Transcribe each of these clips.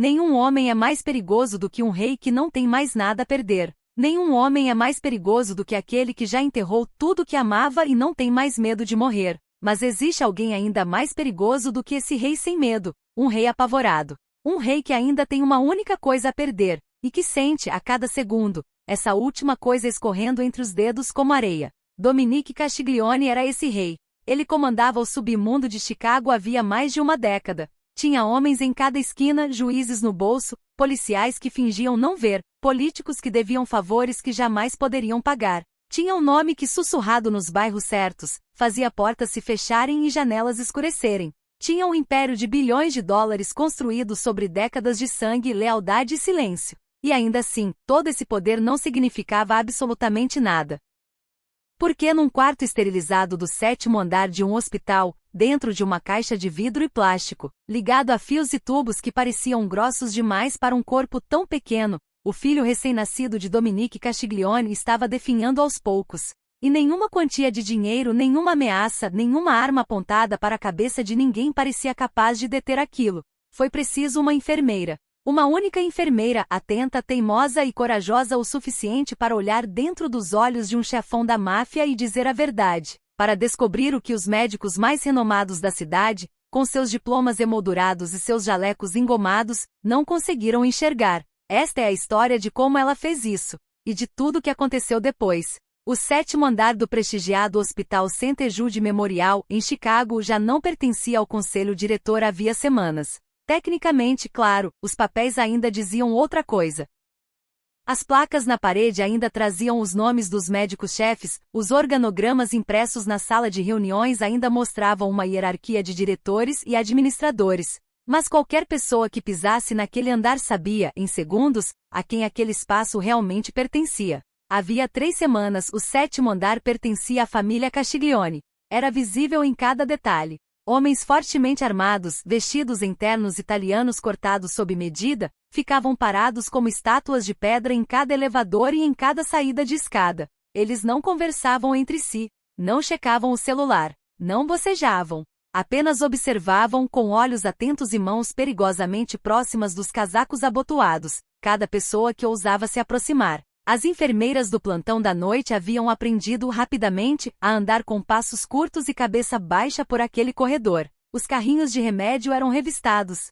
Nenhum homem é mais perigoso do que um rei que não tem mais nada a perder. Nenhum homem é mais perigoso do que aquele que já enterrou tudo que amava e não tem mais medo de morrer. Mas existe alguém ainda mais perigoso do que esse rei sem medo, um rei apavorado. Um rei que ainda tem uma única coisa a perder, e que sente, a cada segundo, essa última coisa escorrendo entre os dedos como areia. Dominique Castiglione era esse rei. Ele comandava o submundo de Chicago havia mais de uma década. Tinha homens em cada esquina, juízes no bolso, policiais que fingiam não ver, políticos que deviam favores que jamais poderiam pagar. Tinha um nome que, sussurrado nos bairros certos, fazia portas se fecharem e janelas escurecerem. Tinha um império de bilhões de dólares construído sobre décadas de sangue, lealdade e silêncio. E ainda assim, todo esse poder não significava absolutamente nada. Porque num quarto esterilizado do 7º andar de um hospital, dentro de uma caixa de vidro e plástico, ligado a fios e tubos que pareciam grossos demais para um corpo tão pequeno, o filho recém-nascido de Dominique Castiglione estava definhando aos poucos. E nenhuma quantia de dinheiro, nenhuma ameaça, nenhuma arma apontada para a cabeça de ninguém parecia capaz de deter aquilo. Foi preciso uma enfermeira. Uma única enfermeira, atenta, teimosa e corajosa o suficiente para olhar dentro dos olhos de um chefão da máfia e dizer a verdade, para descobrir o que os médicos mais renomados da cidade, com seus diplomas emoldurados e seus jalecos engomados, não conseguiram enxergar. Esta é a história de como ela fez isso, e de tudo o que aconteceu depois. O 7º andar do prestigiado Hospital St. Jude Memorial, em Chicago, já não pertencia ao conselho diretor havia semanas. Tecnicamente, claro, os papéis ainda diziam outra coisa. As placas na parede ainda traziam os nomes dos médicos-chefes, os organogramas impressos na sala de reuniões ainda mostravam uma hierarquia de diretores e administradores. Mas qualquer pessoa que pisasse naquele andar sabia, em segundos, a quem aquele espaço realmente pertencia. Havia 3 semanas o 7º andar pertencia à família Castiglione. Era visível em cada detalhe. Homens fortemente armados, vestidos em ternos italianos cortados sob medida, ficavam parados como estátuas de pedra em cada elevador e em cada saída de escada. Eles não conversavam entre si, não checavam o celular, não bocejavam. Apenas observavam com olhos atentos e mãos perigosamente próximas dos casacos abotoados, cada pessoa que ousava se aproximar. As enfermeiras do plantão da noite haviam aprendido rapidamente a andar com passos curtos e cabeça baixa por aquele corredor. Os carrinhos de remédio eram revistados.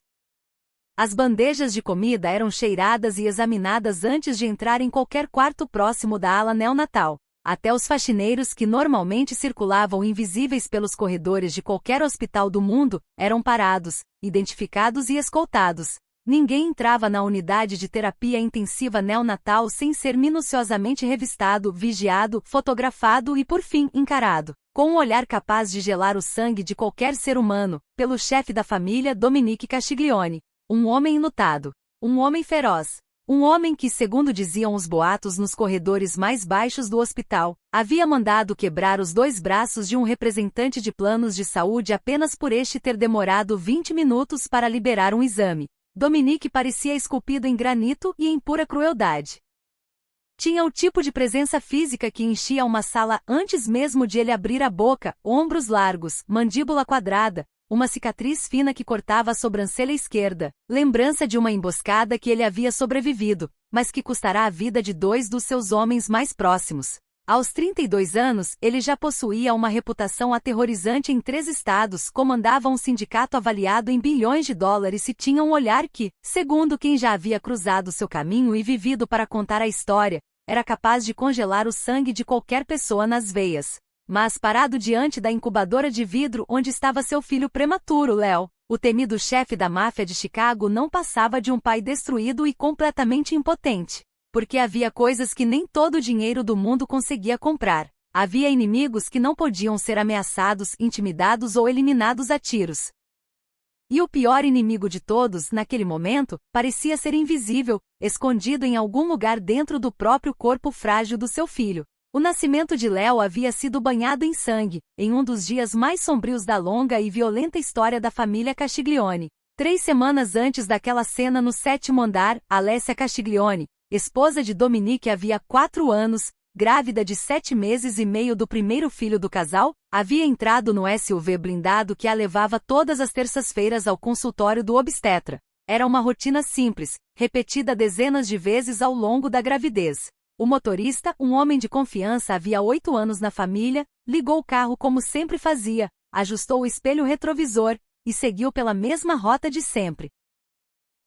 As bandejas de comida eram cheiradas e examinadas antes de entrar em qualquer quarto próximo da ala neonatal. Até os faxineiros que normalmente circulavam invisíveis pelos corredores de qualquer hospital do mundo, eram parados, identificados e escoltados. Ninguém entrava na unidade de terapia intensiva neonatal sem ser minuciosamente revistado, vigiado, fotografado e por fim encarado, com um olhar capaz de gelar o sangue de qualquer ser humano, pelo chefe da família Dominique Castiglione. Um homem enlutado. Um homem feroz. Um homem que, segundo diziam os boatos nos corredores mais baixos do hospital, havia mandado quebrar os 2 braços de um representante de planos de saúde apenas por este ter demorado 20 minutos para liberar um exame. Dominique parecia esculpido em granito e em pura crueldade. Tinha o tipo de presença física que enchia uma sala antes mesmo de ele abrir a boca, ombros largos, mandíbula quadrada, uma cicatriz fina que cortava a sobrancelha esquerda, lembrança de uma emboscada que ele havia sobrevivido, mas que custará a vida de 2 dos seus homens mais próximos. Aos 32 anos, ele já possuía uma reputação aterrorizante em 3 estados, comandava um sindicato avaliado em bilhões de dólares e tinha um olhar que, segundo quem já havia cruzado seu caminho e vivido para contar a história, era capaz de congelar o sangue de qualquer pessoa nas veias. Mas parado diante da incubadora de vidro onde estava seu filho prematuro, Léo, o temido chefe da máfia de Chicago não passava de um pai destruído e completamente impotente. Porque havia coisas que nem todo o dinheiro do mundo conseguia comprar. Havia inimigos que não podiam ser ameaçados, intimidados ou eliminados a tiros. E o pior inimigo de todos, naquele momento, parecia ser invisível, escondido em algum lugar dentro do próprio corpo frágil do seu filho. O nascimento de Léo havia sido banhado em sangue, em um dos dias mais sombrios da longa e violenta história da família Castiglione. 3 semanas antes daquela cena no 7º andar, Alessia Castiglione, esposa de Dominique havia 4 anos, grávida de 7 meses e meio do primeiro filho do casal, havia entrado no SUV blindado que a levava todas as terças-feiras ao consultório do obstetra. Era uma rotina simples, repetida dezenas de vezes ao longo da gravidez. O motorista, um homem de confiança havia 8 anos na família, ligou o carro como sempre fazia, ajustou o espelho retrovisor e seguiu pela mesma rota de sempre.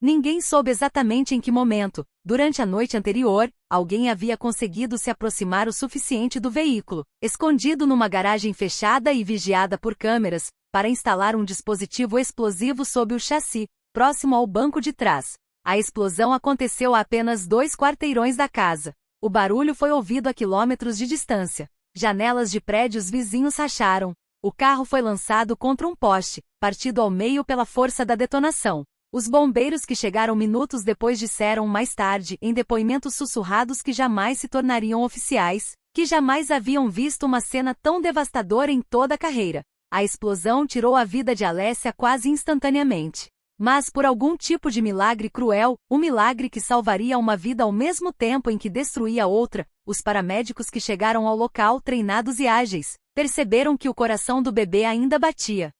Ninguém soube exatamente em que momento, durante a noite anterior, alguém havia conseguido se aproximar o suficiente do veículo, escondido numa garagem fechada e vigiada por câmeras, para instalar um dispositivo explosivo sob o chassi, próximo ao banco de trás. A explosão aconteceu a apenas 2 quarteirões da casa. O barulho foi ouvido a quilômetros de distância. Janelas de prédios vizinhos racharam. O carro foi lançado contra um poste, partido ao meio pela força da detonação. Os bombeiros que chegaram minutos depois disseram mais tarde, em depoimentos sussurrados que jamais se tornariam oficiais, que jamais haviam visto uma cena tão devastadora em toda a carreira. A explosão tirou a vida de Alessia quase instantaneamente. Mas por algum tipo de milagre cruel, um milagre que salvaria uma vida ao mesmo tempo em que destruía outra, os paramédicos que chegaram ao local, treinados e ágeis, perceberam que o coração do bebê ainda batia.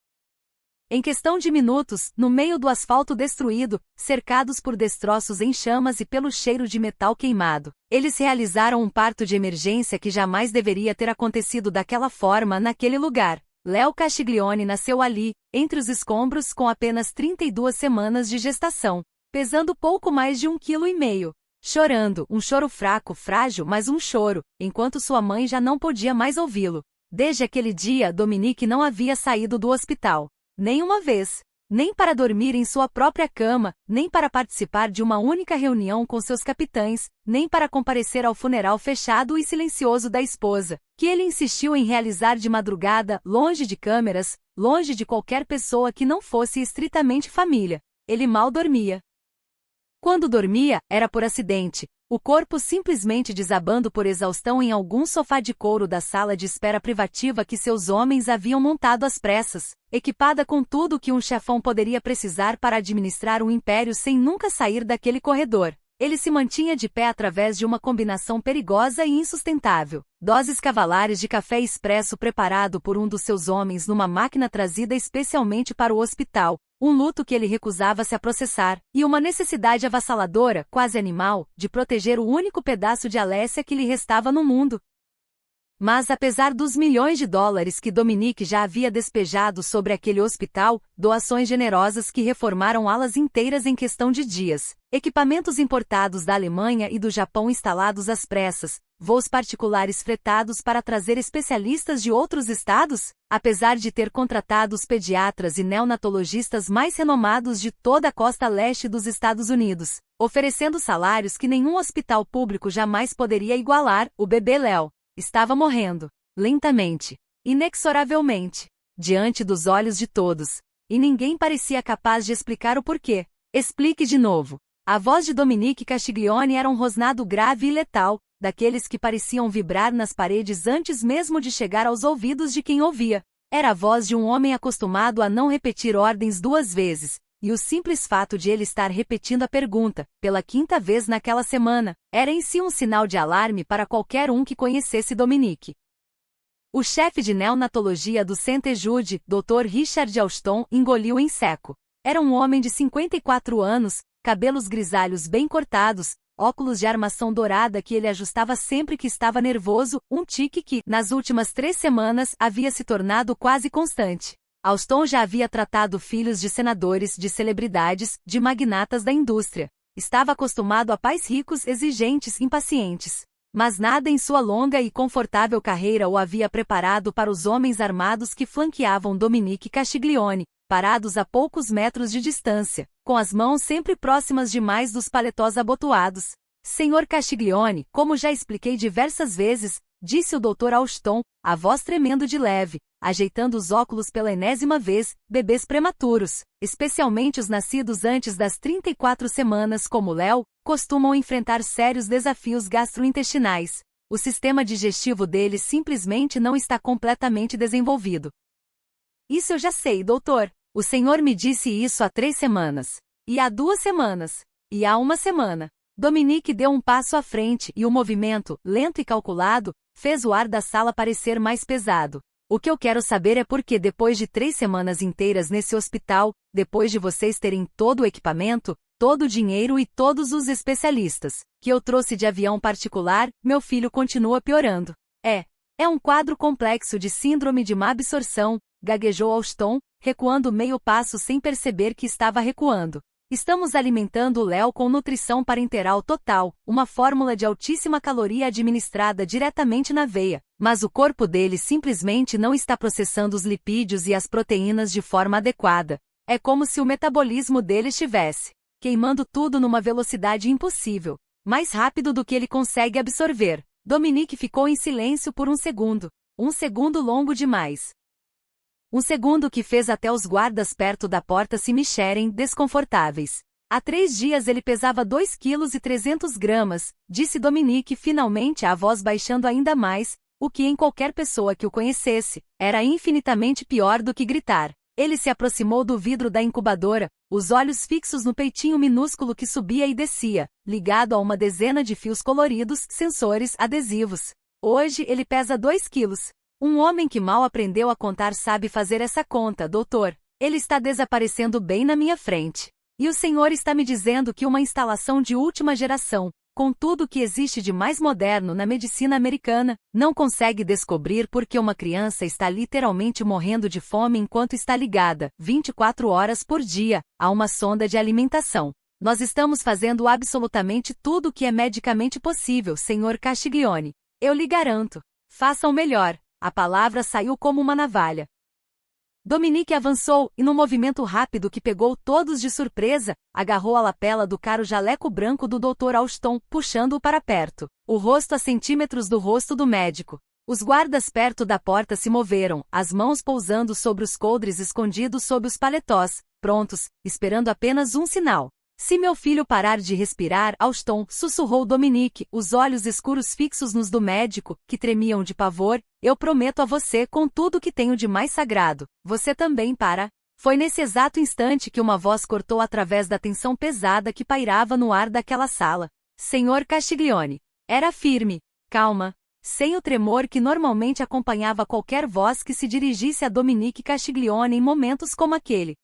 Em questão de minutos, no meio do asfalto destruído, cercados por destroços em chamas e pelo cheiro de metal queimado, eles realizaram um parto de emergência que jamais deveria ter acontecido daquela forma naquele lugar. Léo Castiglione nasceu ali, entre os escombros, com apenas 32 semanas de gestação, pesando pouco mais de 1,5 kg. Chorando, um choro fraco, frágil, mas um choro, enquanto sua mãe já não podia mais ouvi-lo. Desde aquele dia, Dominique não havia saído do hospital. Nem uma vez. Nem para dormir em sua própria cama, nem para participar de uma única reunião com seus capitães, nem para comparecer ao funeral fechado e silencioso da esposa, que ele insistiu em realizar de madrugada, longe de câmeras, longe de qualquer pessoa que não fosse estritamente família. Ele mal dormia. Quando dormia, era por acidente, o corpo simplesmente desabando por exaustão em algum sofá de couro da sala de espera privativa que seus homens haviam montado às pressas, equipada com tudo o que um chefão poderia precisar para administrar um império sem nunca sair daquele corredor. Ele se mantinha de pé através de uma combinação perigosa e insustentável. Doses cavalares de café expresso preparado por um dos seus homens numa máquina trazida especialmente para o hospital, um luto que ele recusava se a processar, e uma necessidade avassaladora, quase animal, de proteger o único pedaço de Alessia que lhe restava no mundo. Mas apesar dos milhões de dólares que Dominique já havia despejado sobre aquele hospital, doações generosas que reformaram alas inteiras em questão de dias, equipamentos importados da Alemanha e do Japão instalados às pressas, voos particulares fretados para trazer especialistas de outros estados, apesar de ter contratado os pediatras e neonatologistas mais renomados de toda a costa leste dos Estados Unidos, oferecendo salários que nenhum hospital público jamais poderia igualar, o bebê Léo estava morrendo, lentamente, inexoravelmente, diante dos olhos de todos, e ninguém parecia capaz de explicar o porquê. Explique de novo. A voz de Dominique Castiglione era um rosnado grave e letal, daqueles que pareciam vibrar nas paredes antes mesmo de chegar aos ouvidos de quem ouvia. Era a voz de um homem acostumado a não repetir ordens 2 vezes, e o simples fato de ele estar repetindo a pergunta, pela 5ª vez naquela semana, era em si um sinal de alarme para qualquer um que conhecesse Dominique. O chefe de neonatologia do St. Jude, Dr. Richard Alston, engoliu em seco. Era um homem de 54 anos, cabelos grisalhos bem cortados, óculos de armação dourada que ele ajustava sempre que estava nervoso, um tique que, nas últimas 3 semanas, havia se tornado quase constante. Alston já havia tratado filhos de senadores, de celebridades, de magnatas da indústria. Estava acostumado a pais ricos, exigentes, impacientes. Mas nada em sua longa e confortável carreira o havia preparado para os homens armados que flanqueavam Dominique Castiglione, parados a poucos metros de distância, com as mãos sempre próximas demais dos paletós abotoados. Senhor Castiglione, como já expliquei diversas vezes, disse o Dr. Alston, a voz tremendo de leve, ajeitando os óculos pela enésima vez, bebês prematuros, especialmente os nascidos antes das 34 semanas como Léo, costumam enfrentar sérios desafios gastrointestinais. O sistema digestivo deles simplesmente não está completamente desenvolvido. Isso eu já sei, doutor. O senhor me disse isso há 3 semanas. E há 2 semanas. E há 1 semana. Dominique deu um passo à frente e o movimento, lento e calculado, fez o ar da sala parecer mais pesado. O que eu quero saber é por que depois de 3 semanas inteiras nesse hospital, depois de vocês terem todo o equipamento, todo o dinheiro e todos os especialistas, que eu trouxe de avião particular, meu filho continua piorando. É um quadro complexo de síndrome de má absorção, gaguejou Austin, recuando meio passo sem perceber que estava recuando. Estamos alimentando o Léo com nutrição parenteral total, uma fórmula de altíssima caloria administrada diretamente na veia, mas o corpo dele simplesmente não está processando os lipídios e as proteínas de forma adequada. É como se o metabolismo dele estivesse queimando tudo numa velocidade impossível, mais rápido do que ele consegue absorver. Dominique ficou em silêncio por um segundo longo demais. Um segundo que fez até os guardas perto da porta se mexerem, desconfortáveis. Há 3 dias ele pesava 2,3 kg, disse Dominique finalmente, a voz baixando ainda mais, o que em qualquer pessoa que o conhecesse, era infinitamente pior do que gritar. Ele se aproximou do vidro da incubadora, os olhos fixos no peitinho minúsculo que subia e descia, ligado a uma dezena de fios coloridos, sensores, adesivos. Hoje ele pesa 2 quilos. Um homem que mal aprendeu a contar sabe fazer essa conta, doutor. Ele está desaparecendo bem na minha frente. E o senhor está me dizendo que uma instalação de última geração, com tudo o que existe de mais moderno na medicina americana, não consegue descobrir por que uma criança está literalmente morrendo de fome enquanto está ligada, 24 horas por dia, a uma sonda de alimentação. Nós estamos fazendo absolutamente tudo o que é medicamente possível, senhor Castiglione. Eu lhe garanto. Façam melhor. A palavra saiu como uma navalha. Dominique avançou e, num movimento rápido que pegou todos de surpresa, agarrou a lapela do caro jaleco branco do Dr. Austin, puxando-o para perto, o rosto a centímetros do rosto do médico. Os guardas perto da porta se moveram, as mãos pousando sobre os coldres escondidos sob os paletós, prontos, esperando apenas um sinal. Se meu filho parar de respirar, Austin, sussurrou Dominique, os olhos escuros fixos nos do médico, que tremiam de pavor, eu prometo a você com tudo que tenho de mais sagrado, você também para. Foi nesse exato instante que uma voz cortou através da tensão pesada que pairava no ar daquela sala. Senhor Castiglione. Era firme, calma, sem o tremor que normalmente acompanhava qualquer voz que se dirigisse a Dominique Castiglione em momentos como aquele.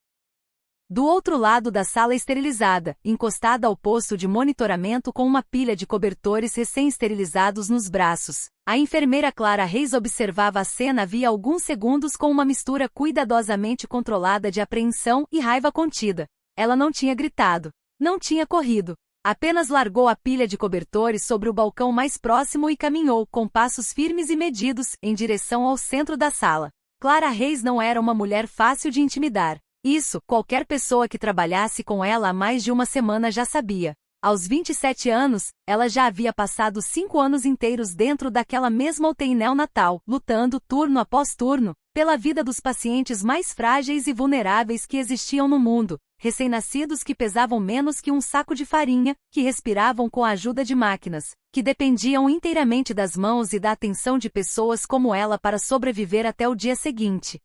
Do outro lado da sala esterilizada, encostada ao posto de monitoramento com uma pilha de cobertores recém-esterilizados nos braços, a enfermeira Clara Reis observava a cena havia alguns segundos com uma mistura cuidadosamente controlada de apreensão e raiva contida. Ela não tinha gritado, não tinha corrido, apenas largou a pilha de cobertores sobre o balcão mais próximo e caminhou, com passos firmes e medidos, em direção ao centro da sala. Clara Reis não era uma mulher fácil de intimidar. Isso, qualquer pessoa que trabalhasse com ela há mais de uma semana já sabia. Aos 27 anos, ela já havia passado 5 anos inteiros dentro daquela mesma UTI neonatal, lutando, turno após turno, pela vida dos pacientes mais frágeis e vulneráveis que existiam no mundo, recém-nascidos que pesavam menos que um saco de farinha, que respiravam com a ajuda de máquinas, que dependiam inteiramente das mãos e da atenção de pessoas como ela para sobreviver até o dia seguinte.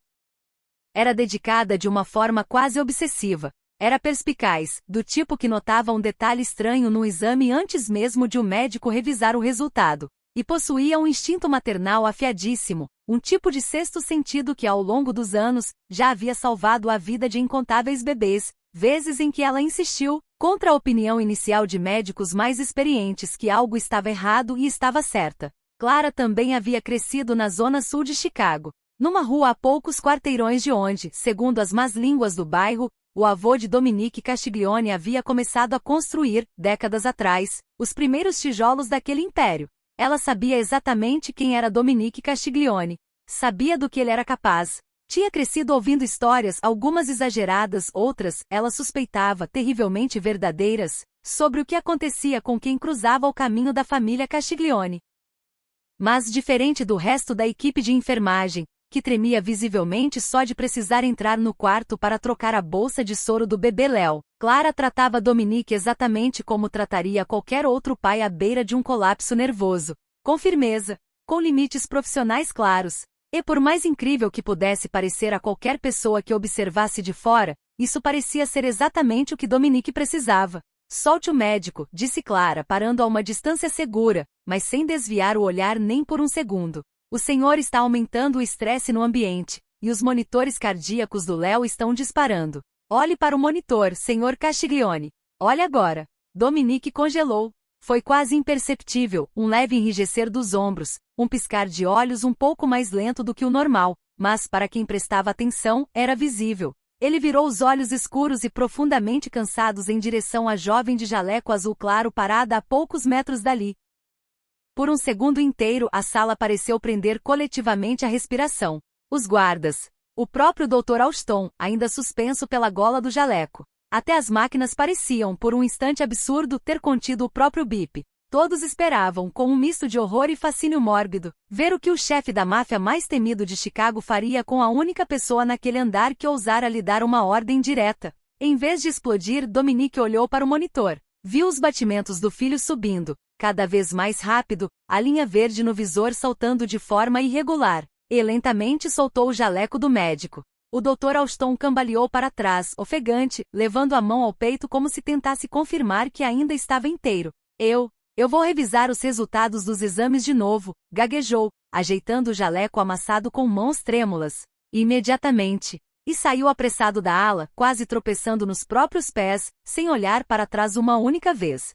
Era dedicada de uma forma quase obsessiva. Era perspicaz, do tipo que notava um detalhe estranho no exame antes mesmo de o médico revisar o resultado. E possuía um instinto maternal afiadíssimo, um tipo de sexto sentido que ao longo dos anos, já havia salvado a vida de incontáveis bebês, vezes em que ela insistiu, contra a opinião inicial de médicos mais experientes que algo estava errado e estava certa. Clara também havia crescido na zona sul de Chicago. Numa rua a poucos quarteirões de onde, segundo as más línguas do bairro, o avô de Dominique Castiglione havia começado a construir, décadas atrás, os primeiros tijolos daquele império. Ela sabia exatamente quem era Dominique Castiglione. Sabia do que ele era capaz. Tinha crescido ouvindo histórias, algumas exageradas, outras, ela suspeitava, terrivelmente verdadeiras, sobre o que acontecia com quem cruzava o caminho da família Castiglione. Mas diferente do resto da equipe de enfermagem, que tremia visivelmente só de precisar entrar no quarto para trocar a bolsa de soro do bebê Léo, Clara tratava Dominique exatamente como trataria qualquer outro pai à beira de um colapso nervoso. Com firmeza, com limites profissionais claros. E por mais incrível que pudesse parecer a qualquer pessoa que observasse de fora, isso parecia ser exatamente o que Dominique precisava. Solte o médico, disse Clara parando a uma distância segura, mas sem desviar o olhar nem por um segundo. O senhor está aumentando o estresse no ambiente, e os monitores cardíacos do Léo estão disparando. Olhe para o monitor, Sr. Castiglione. Olhe agora. Dominique congelou. Foi quase imperceptível, um leve enrijecer dos ombros, um piscar de olhos um pouco mais lento do que o normal, mas para quem prestava atenção, era visível. Ele virou os olhos escuros e profundamente cansados em direção à jovem de jaleco azul claro parada a poucos metros dali. Por um segundo inteiro a sala pareceu prender coletivamente a respiração. Os guardas. O próprio Dr. Alston, ainda suspenso pela gola do jaleco. Até as máquinas pareciam, por um instante absurdo, ter contido o próprio bip. Todos esperavam, com um misto de horror e fascínio mórbido, ver o que o chefe da máfia mais temido de Chicago faria com a única pessoa naquele andar que ousara lhe dar uma ordem direta. Em vez de explodir, Dominique olhou para o monitor. Viu os batimentos do filho subindo, cada vez mais rápido, a linha verde no visor saltando de forma irregular, e lentamente soltou o jaleco do médico. O Dr. Alston cambaleou para trás, ofegante, levando a mão ao peito como se tentasse confirmar que ainda estava inteiro. Eu vou revisar os resultados dos exames de novo, gaguejou, ajeitando o jaleco amassado com mãos trêmulas. Imediatamente. E saiu apressado da ala, quase tropeçando nos próprios pés, sem olhar para trás uma única vez.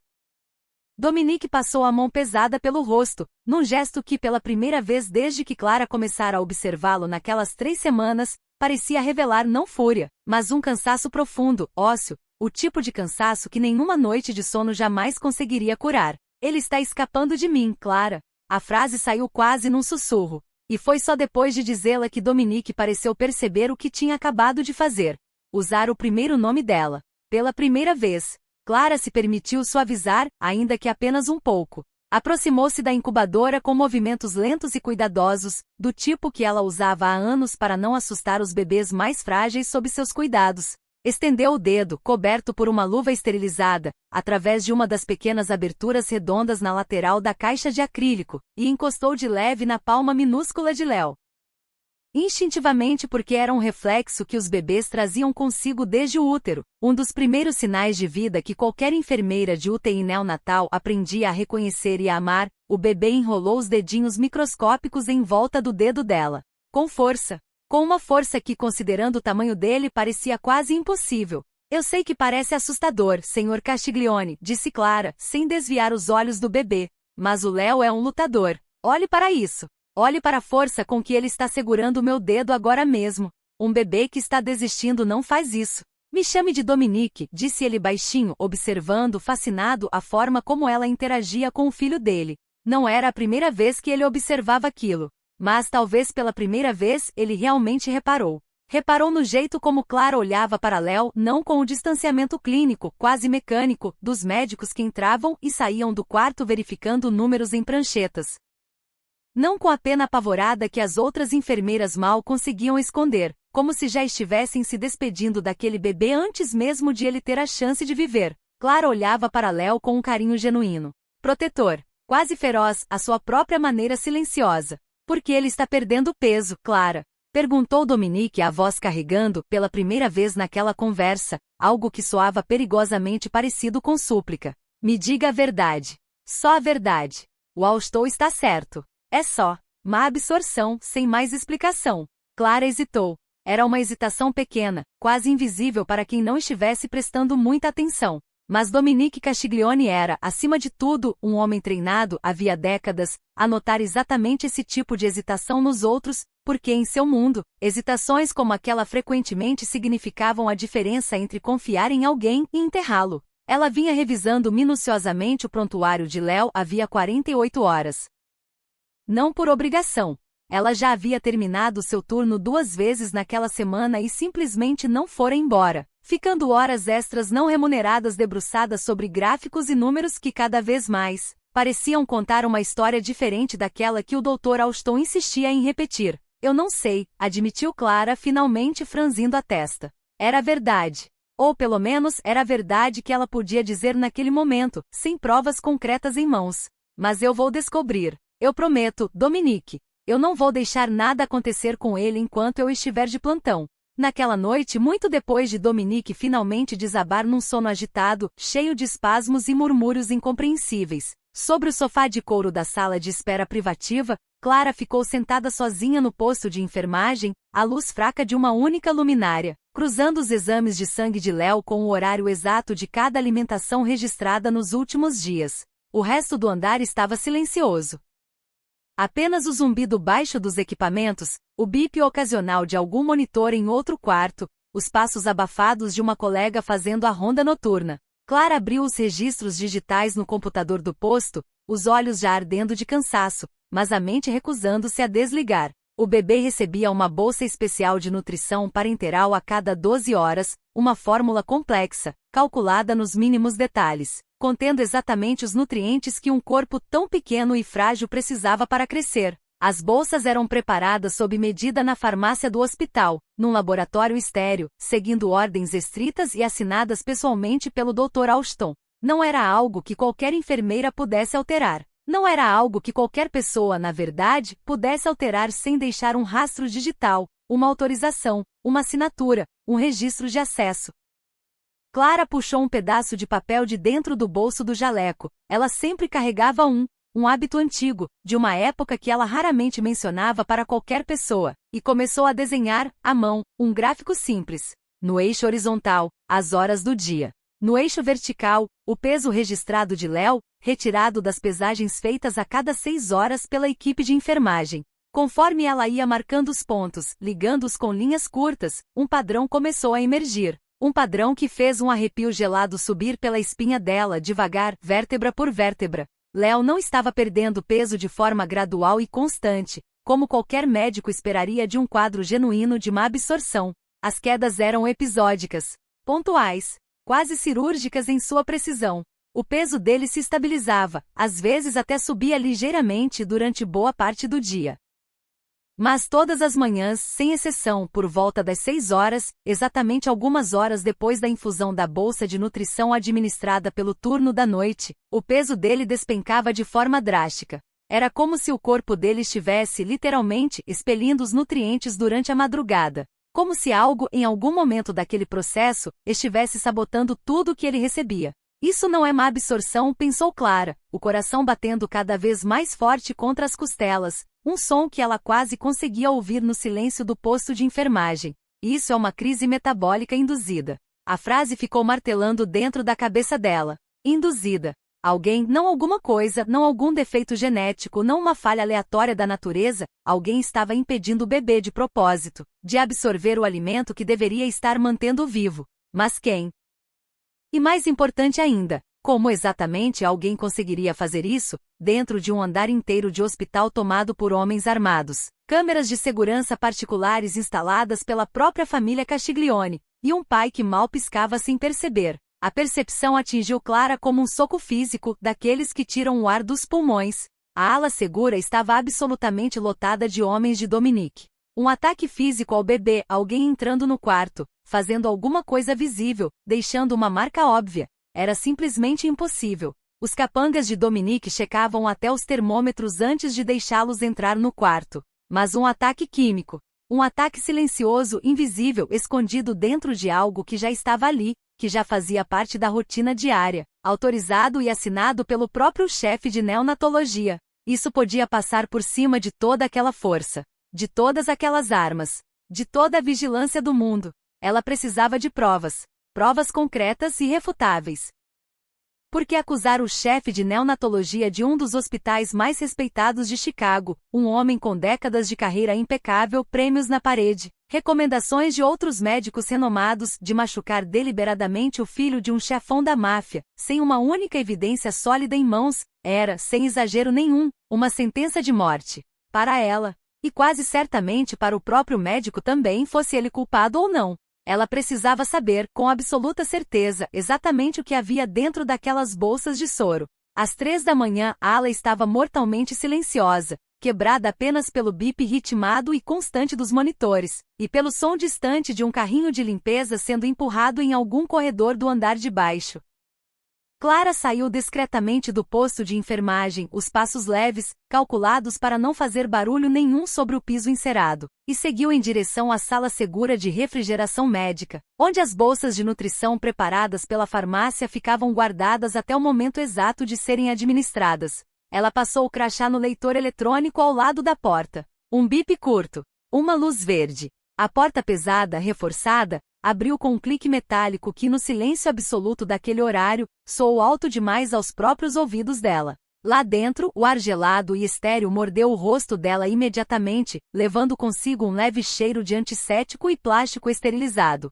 Dominique passou a mão pesada pelo rosto, num gesto que pela primeira vez desde que Clara começara a observá-lo naquelas 3 semanas, parecia revelar não fúria, mas um cansaço profundo, ósseo, o tipo de cansaço que nenhuma noite de sono jamais conseguiria curar. Ele está escapando de mim, Clara. A frase saiu quase num sussurro. E foi só depois de dizê-la que Dominique pareceu perceber o que tinha acabado de fazer. Usar o primeiro nome dela. Pela primeira vez. Clara se permitiu suavizar, ainda que apenas um pouco. Aproximou-se da incubadora com movimentos lentos e cuidadosos, do tipo que ela usava há anos para não assustar os bebês mais frágeis sob seus cuidados. Estendeu o dedo, coberto por uma luva esterilizada, através de uma das pequenas aberturas redondas na lateral da caixa de acrílico, e encostou de leve na palma minúscula de Léo. Instintivamente, porque era um reflexo que os bebês traziam consigo desde o útero, um dos primeiros sinais de vida que qualquer enfermeira de UTI neonatal aprendia a reconhecer e a amar, o bebê enrolou os dedinhos microscópicos em volta do dedo dela. Com força. Com uma força que, considerando o tamanho dele, parecia quase impossível. Eu sei que parece assustador, Sr. Castiglione, disse Clara, sem desviar os olhos do bebê. Mas o Léo é um lutador. Olhe para isso. Olhe para a força com que ele está segurando o meu dedo agora mesmo. Um bebê que está desistindo não faz isso. Me chame de Dominique, disse ele baixinho, observando, fascinado, a forma como ela interagia com o filho dele. Não era a primeira vez que ele observava aquilo. Mas talvez pela primeira vez ele realmente reparou. Reparou no jeito como Clara olhava para Léo, não com o distanciamento clínico, quase mecânico, dos médicos que entravam e saíam do quarto verificando números em pranchetas. Não com a pena apavorada que as outras enfermeiras mal conseguiam esconder, como se já estivessem se despedindo daquele bebê antes mesmo de ele ter a chance de viver. Clara olhava para Léo com um carinho genuíno. Protetor. Quase feroz, à sua própria maneira silenciosa. Por que ele está perdendo peso, Clara? Perguntou Dominique, a voz carregando, pela primeira vez naquela conversa, algo que soava perigosamente parecido com súplica. Me diga a verdade. Só a verdade. O Alston está certo. É só. Má absorção, sem mais explicação. Clara hesitou. Era uma hesitação pequena, quase invisível para quem não estivesse prestando muita atenção. Mas Dominique Castiglione era, acima de tudo, um homem treinado, havia décadas, a notar exatamente esse tipo de hesitação nos outros, porque em seu mundo, hesitações como aquela frequentemente significavam a diferença entre confiar em alguém e enterrá-lo. Ela vinha revisando minuciosamente o prontuário de Léo havia 48 horas. Não por obrigação. Ela já havia terminado seu turno 2 vezes naquela semana e simplesmente não fora embora, ficando horas extras não remuneradas debruçadas sobre gráficos e números que cada vez mais pareciam contar uma história diferente daquela que o Dr. Alston insistia em repetir. Eu não sei, admitiu Clara, finalmente franzindo a testa. Era verdade. Ou pelo menos era a verdade que ela podia dizer naquele momento, sem provas concretas em mãos. Mas eu vou descobrir. Eu prometo, Dominique. Eu não vou deixar nada acontecer com ele enquanto eu estiver de plantão. Naquela noite, muito depois de Dominique finalmente desabar num sono agitado, cheio de espasmos e murmúrios incompreensíveis, sobre o sofá de couro da sala de espera privativa, Clara ficou sentada sozinha no posto de enfermagem, à luz fraca de uma única luminária, cruzando os exames de sangue de Léo com o horário exato de cada alimentação registrada nos últimos dias. O resto do andar estava silencioso. Apenas o zumbido baixo dos equipamentos, o bip ocasional de algum monitor em outro quarto, os passos abafados de uma colega fazendo a ronda noturna. Clara abriu os registros digitais no computador do posto, os olhos já ardendo de cansaço, mas a mente recusando-se a desligar. O bebê recebia uma bolsa especial de nutrição parenteral a cada 12 horas, uma fórmula complexa, calculada nos mínimos detalhes, contendo exatamente os nutrientes que um corpo tão pequeno e frágil precisava para crescer. As bolsas eram preparadas sob medida na farmácia do hospital, num laboratório estéril, seguindo ordens estritas e assinadas pessoalmente pelo Dr. Austin. Não era algo que qualquer enfermeira pudesse alterar. Não era algo que qualquer pessoa, na verdade, pudesse alterar sem deixar um rastro digital, uma autorização, uma assinatura, um registro de acesso. Clara puxou um pedaço de papel de dentro do bolso do jaleco. Ela sempre carregava um hábito antigo, de uma época que ela raramente mencionava para qualquer pessoa, e começou a desenhar, à mão, um gráfico simples. No eixo horizontal, as horas do dia. No eixo vertical, o peso registrado de Léo, retirado das pesagens feitas a cada 6 horas pela equipe de enfermagem. Conforme ela ia marcando os pontos, ligando-os com linhas curtas, um padrão começou a emergir. Um padrão que fez um arrepio gelado subir pela espinha dela devagar, vértebra por vértebra. Léo não estava perdendo peso de forma gradual e constante, como qualquer médico esperaria de um quadro genuíno de má absorção. As quedas eram episódicas, pontuais, quase cirúrgicas em sua precisão. O peso dele se estabilizava, às vezes até subia ligeiramente durante boa parte do dia. Mas todas as manhãs, sem exceção, por volta das 6 horas, exatamente algumas horas depois da infusão da bolsa de nutrição administrada pelo turno da noite, o peso dele despencava de forma drástica. Era como se o corpo dele estivesse, literalmente, expelindo os nutrientes durante a madrugada. Como se algo, em algum momento daquele processo, estivesse sabotando tudo o que ele recebia. Isso não é má absorção, pensou Clara, o coração batendo cada vez mais forte contra as costelas, um som que ela quase conseguia ouvir no silêncio do posto de enfermagem. Isso é uma crise metabólica induzida. A frase ficou martelando dentro da cabeça dela. Induzida. Alguém, não alguma coisa, não algum defeito genético, não uma falha aleatória da natureza, alguém estava impedindo o bebê de propósito, de absorver o alimento que deveria estar mantendo vivo. Mas quem? E mais importante ainda, como exatamente alguém conseguiria fazer isso, dentro de um andar inteiro de hospital tomado por homens armados, câmeras de segurança particulares instaladas pela própria família Castiglione, e um pai que mal piscava sem perceber. A percepção atingiu Clara como um soco físico, daqueles que tiram o ar dos pulmões. A ala segura estava absolutamente lotada de homens de Dominique. Um ataque físico ao bebê, alguém entrando no quarto, fazendo alguma coisa visível, deixando uma marca óbvia. Era simplesmente impossível. Os capangas de Dominique checavam até os termômetros antes de deixá-los entrar no quarto. Mas um ataque químico. Um ataque silencioso, invisível, escondido dentro de algo que já estava ali, que já fazia parte da rotina diária, autorizado e assinado pelo próprio chefe de neonatologia. Isso podia passar por cima de toda aquela força, de todas aquelas armas, de toda a vigilância do mundo. Ela precisava de provas, provas concretas e irrefutáveis. Por que acusar o chefe de neonatologia de um dos hospitais mais respeitados de Chicago, um homem com décadas de carreira impecável, prêmios na parede, recomendações de outros médicos renomados, de machucar deliberadamente o filho de um chefão da máfia, sem uma única evidência sólida em mãos? Era, sem exagero nenhum, uma sentença de morte. Para ela, e quase certamente para o próprio médico também, fosse ele culpado ou não. Ela precisava saber, com absoluta certeza, exatamente o que havia dentro daquelas bolsas de soro. Às 3 da manhã, a ala estava mortalmente silenciosa, quebrada apenas pelo bip ritmado e constante dos monitores, e pelo som distante de um carrinho de limpeza sendo empurrado em algum corredor do andar de baixo. Clara saiu discretamente do posto de enfermagem, os passos leves, calculados para não fazer barulho nenhum sobre o piso encerado, e seguiu em direção à sala segura de refrigeração médica, onde as bolsas de nutrição preparadas pela farmácia ficavam guardadas até o momento exato de serem administradas. Ela passou o crachá no leitor eletrônico ao lado da porta. Um bip curto. Uma luz verde. A porta pesada, reforçada, abriu com um clique metálico que, no silêncio absoluto daquele horário, soou alto demais aos próprios ouvidos dela. Lá dentro, o ar gelado e estéril mordeu o rosto dela imediatamente, levando consigo um leve cheiro de antisséptico e plástico esterilizado.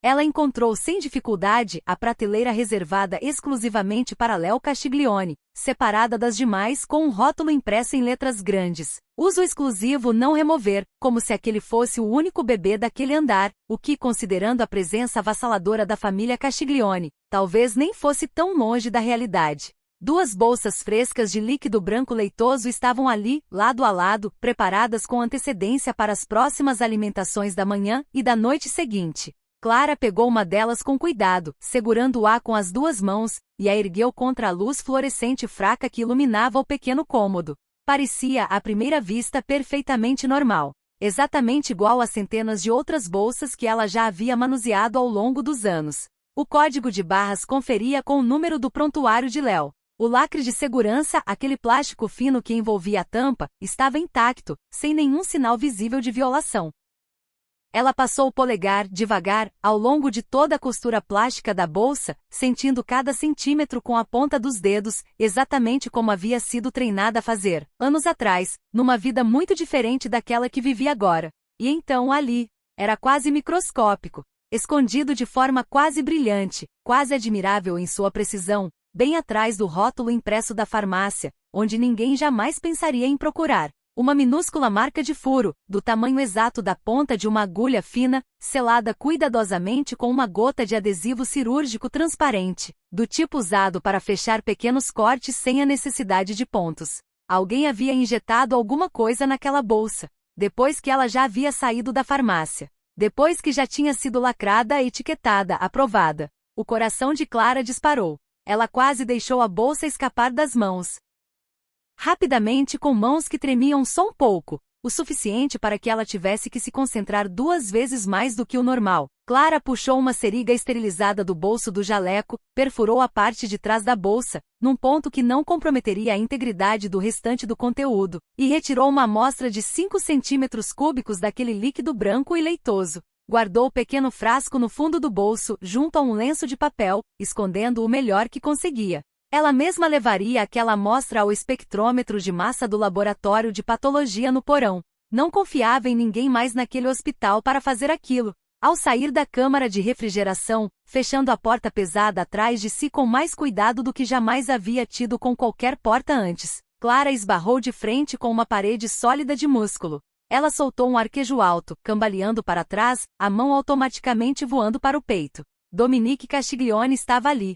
Ela encontrou sem dificuldade a prateleira reservada exclusivamente para Léo Castiglione, separada das demais com um rótulo impresso em letras grandes. Uso exclusivo não remover, como se aquele fosse o único bebê daquele andar, o que, considerando a presença avassaladora da família Castiglione, talvez nem fosse tão longe da realidade. 2 bolsas frescas de líquido branco leitoso estavam ali, lado a lado, preparadas com antecedência para as próximas alimentações da manhã e da noite seguinte. Clara pegou uma delas com cuidado, segurando-a com as 2 mãos, e a ergueu contra a luz fluorescente fraca que iluminava o pequeno cômodo. Parecia, à primeira vista, perfeitamente normal. Exatamente igual a centenas de outras bolsas que ela já havia manuseado ao longo dos anos. O código de barras conferia com o número do prontuário de Léo. O lacre de segurança, aquele plástico fino que envolvia a tampa, estava intacto, sem nenhum sinal visível de violação. Ela passou o polegar, devagar, ao longo de toda a costura plástica da bolsa, sentindo cada centímetro com a ponta dos dedos, exatamente como havia sido treinada a fazer, anos atrás, numa vida muito diferente daquela que vivia agora. E então ali, era quase microscópico, escondido de forma quase brilhante, quase admirável em sua precisão, bem atrás do rótulo impresso da farmácia, onde ninguém jamais pensaria em procurar. Uma minúscula marca de furo, do tamanho exato da ponta de uma agulha fina, selada cuidadosamente com uma gota de adesivo cirúrgico transparente, do tipo usado para fechar pequenos cortes sem a necessidade de pontos. Alguém havia injetado alguma coisa naquela bolsa, depois que ela já havia saído da farmácia. Depois que já tinha sido lacrada, etiquetada, aprovada. O coração de Clara disparou. Ela quase deixou a bolsa escapar das mãos. Rapidamente, com mãos que tremiam só um pouco, o suficiente para que ela tivesse que se concentrar 2 vezes mais do que o normal. Clara puxou uma seringa esterilizada do bolso do jaleco, perfurou a parte de trás da bolsa, num ponto que não comprometeria a integridade do restante do conteúdo, e retirou uma amostra de 5 centímetros cúbicos daquele líquido branco e leitoso. Guardou o pequeno frasco no fundo do bolso, junto a um lenço de papel, escondendo o melhor que conseguia. Ela mesma levaria aquela amostra ao espectrômetro de massa do laboratório de patologia no porão. Não confiava em ninguém mais naquele hospital para fazer aquilo. Ao sair da câmara de refrigeração, fechando a porta pesada atrás de si com mais cuidado do que jamais havia tido com qualquer porta antes, Clara esbarrou de frente com uma parede sólida de músculo. Ela soltou um arquejo alto, cambaleando para trás, a mão automaticamente voando para o peito. Dominique Castiglione estava ali.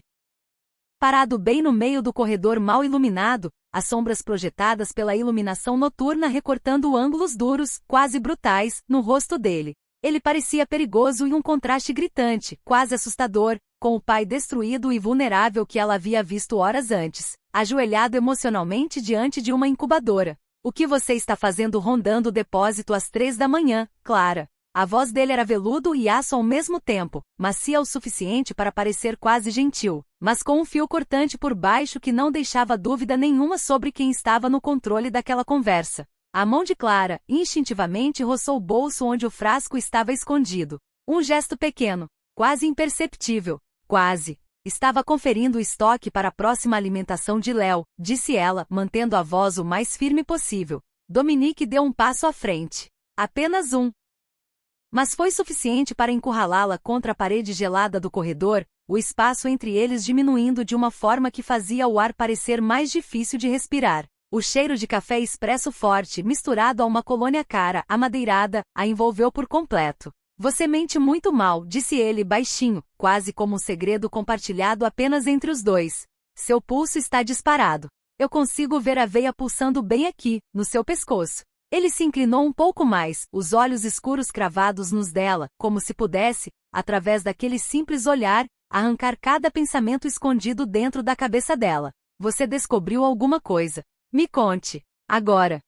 Parado bem no meio do corredor mal iluminado, as sombras projetadas pela iluminação noturna recortando ângulos duros, quase brutais, no rosto dele. Ele parecia perigoso e um contraste gritante, quase assustador, com o pai destruído e vulnerável que ela havia visto horas antes, ajoelhado emocionalmente diante de uma incubadora. O que você está fazendo rondando o depósito às 3 da manhã, Clara? A voz dele era veludo e aço ao mesmo tempo, macia o suficiente para parecer quase gentil, mas com um fio cortante por baixo que não deixava dúvida nenhuma sobre quem estava no controle daquela conversa. A mão de Clara, instintivamente, roçou o bolso onde o frasco estava escondido. Um gesto pequeno, quase imperceptível, quase. Estava conferindo o estoque para a próxima alimentação de Léo, disse ela, mantendo a voz o mais firme possível. Dominique deu um passo à frente. Apenas um. Mas foi suficiente para encurralá-la contra a parede gelada do corredor, o espaço entre eles diminuindo de uma forma que fazia o ar parecer mais difícil de respirar. O cheiro de café expresso forte, misturado a uma colônia cara, amadeirada, a envolveu por completo. Você mente muito mal, disse ele baixinho, quase como um segredo compartilhado apenas entre os dois. Seu pulso está disparado. Eu consigo ver a veia pulsando bem aqui, no seu pescoço. Ele se inclinou um pouco mais, os olhos escuros cravados nos dela, como se pudesse, através daquele simples olhar, arrancar cada pensamento escondido dentro da cabeça dela. Você descobriu alguma coisa. Me conte. Agora.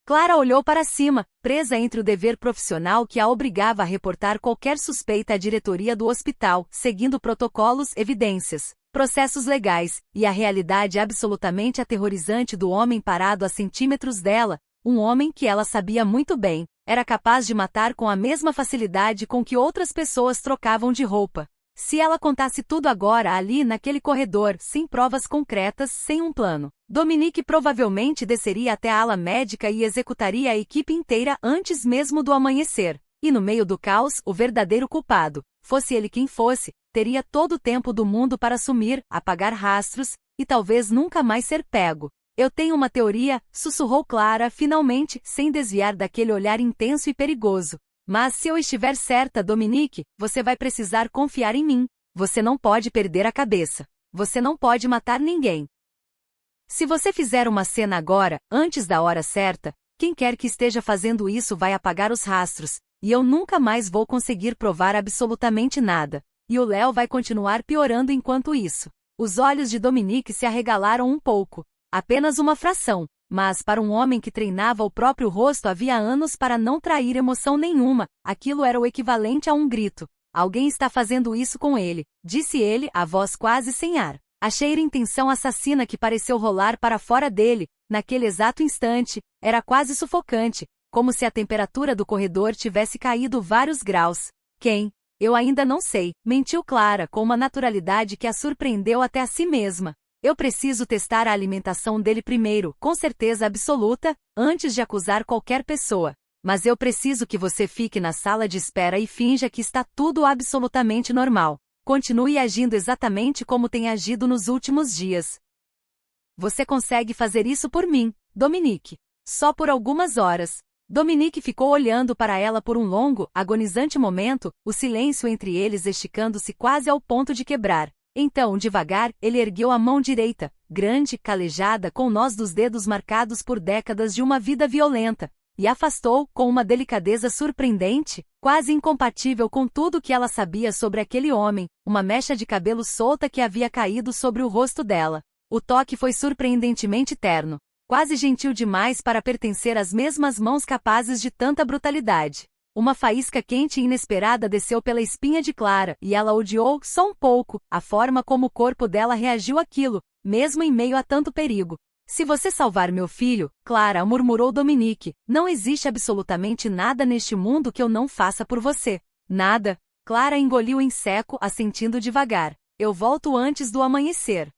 Clara olhou para cima, presa entre o dever profissional que a obrigava a reportar qualquer suspeita à diretoria do hospital, seguindo protocolos, evidências. processos legais, e a realidade absolutamente aterrorizante do homem parado a centímetros dela, um homem que ela sabia muito bem, era capaz de matar com a mesma facilidade com que outras pessoas trocavam de roupa. Se ela contasse tudo agora ali naquele corredor, sem provas concretas, sem um plano, Dominique provavelmente desceria até a ala médica e executaria a equipe inteira antes mesmo do amanhecer. E no meio do caos, o verdadeiro culpado, fosse ele quem fosse, teria todo o tempo do mundo para sumir, apagar rastros, e talvez nunca mais ser pego. Eu tenho uma teoria, sussurrou Clara finalmente, sem desviar daquele olhar intenso e perigoso. Mas se eu estiver certa, Dominique, você vai precisar confiar em mim. Você não pode perder a cabeça. Você não pode matar ninguém. Se você fizer uma cena agora, antes da hora certa, quem quer que esteja fazendo isso vai apagar os rastros, e eu nunca mais vou conseguir provar absolutamente nada. E o Léo vai continuar piorando enquanto isso. Os olhos de Dominique se arregalaram um pouco. Apenas uma fração, mas para um homem que treinava o próprio rosto havia anos para não trair emoção nenhuma, aquilo era o equivalente a um grito. Alguém está fazendo isso com ele, disse ele, a voz quase sem ar. A cheira intenção assassina que pareceu rolar para fora dele, naquele exato instante, era quase sufocante, como se a temperatura do corredor tivesse caído vários graus. Quem? Eu ainda não sei, mentiu Clara com uma naturalidade que a surpreendeu até a si mesma. Eu preciso testar a alimentação dele primeiro, com certeza absoluta, antes de acusar qualquer pessoa. Mas eu preciso que você fique na sala de espera e finja que está tudo absolutamente normal. Continue agindo exatamente como tem agido nos últimos dias. Você consegue fazer isso por mim, Dominique. Só por algumas horas. Dominique ficou olhando para ela por um longo, agonizante momento, o silêncio entre eles esticando-se quase ao ponto de quebrar. Então, devagar, ele ergueu a mão direita, grande, calejada com nós dos dedos marcados por décadas de uma vida violenta, e afastou, com uma delicadeza surpreendente, quase incompatível com tudo que ela sabia sobre aquele homem, uma mecha de cabelo solta que havia caído sobre o rosto dela. O toque foi surpreendentemente terno, quase gentil demais para pertencer às mesmas mãos capazes de tanta brutalidade. Uma faísca quente e inesperada desceu pela espinha de Clara, e ela odiou, só um pouco, a forma como o corpo dela reagiu àquilo, mesmo em meio a tanto perigo. Se você salvar meu filho, Clara, murmurou Dominique, não existe absolutamente nada neste mundo que eu não faça por você. Nada. Clara engoliu em seco, assentindo devagar. Eu volto antes do amanhecer.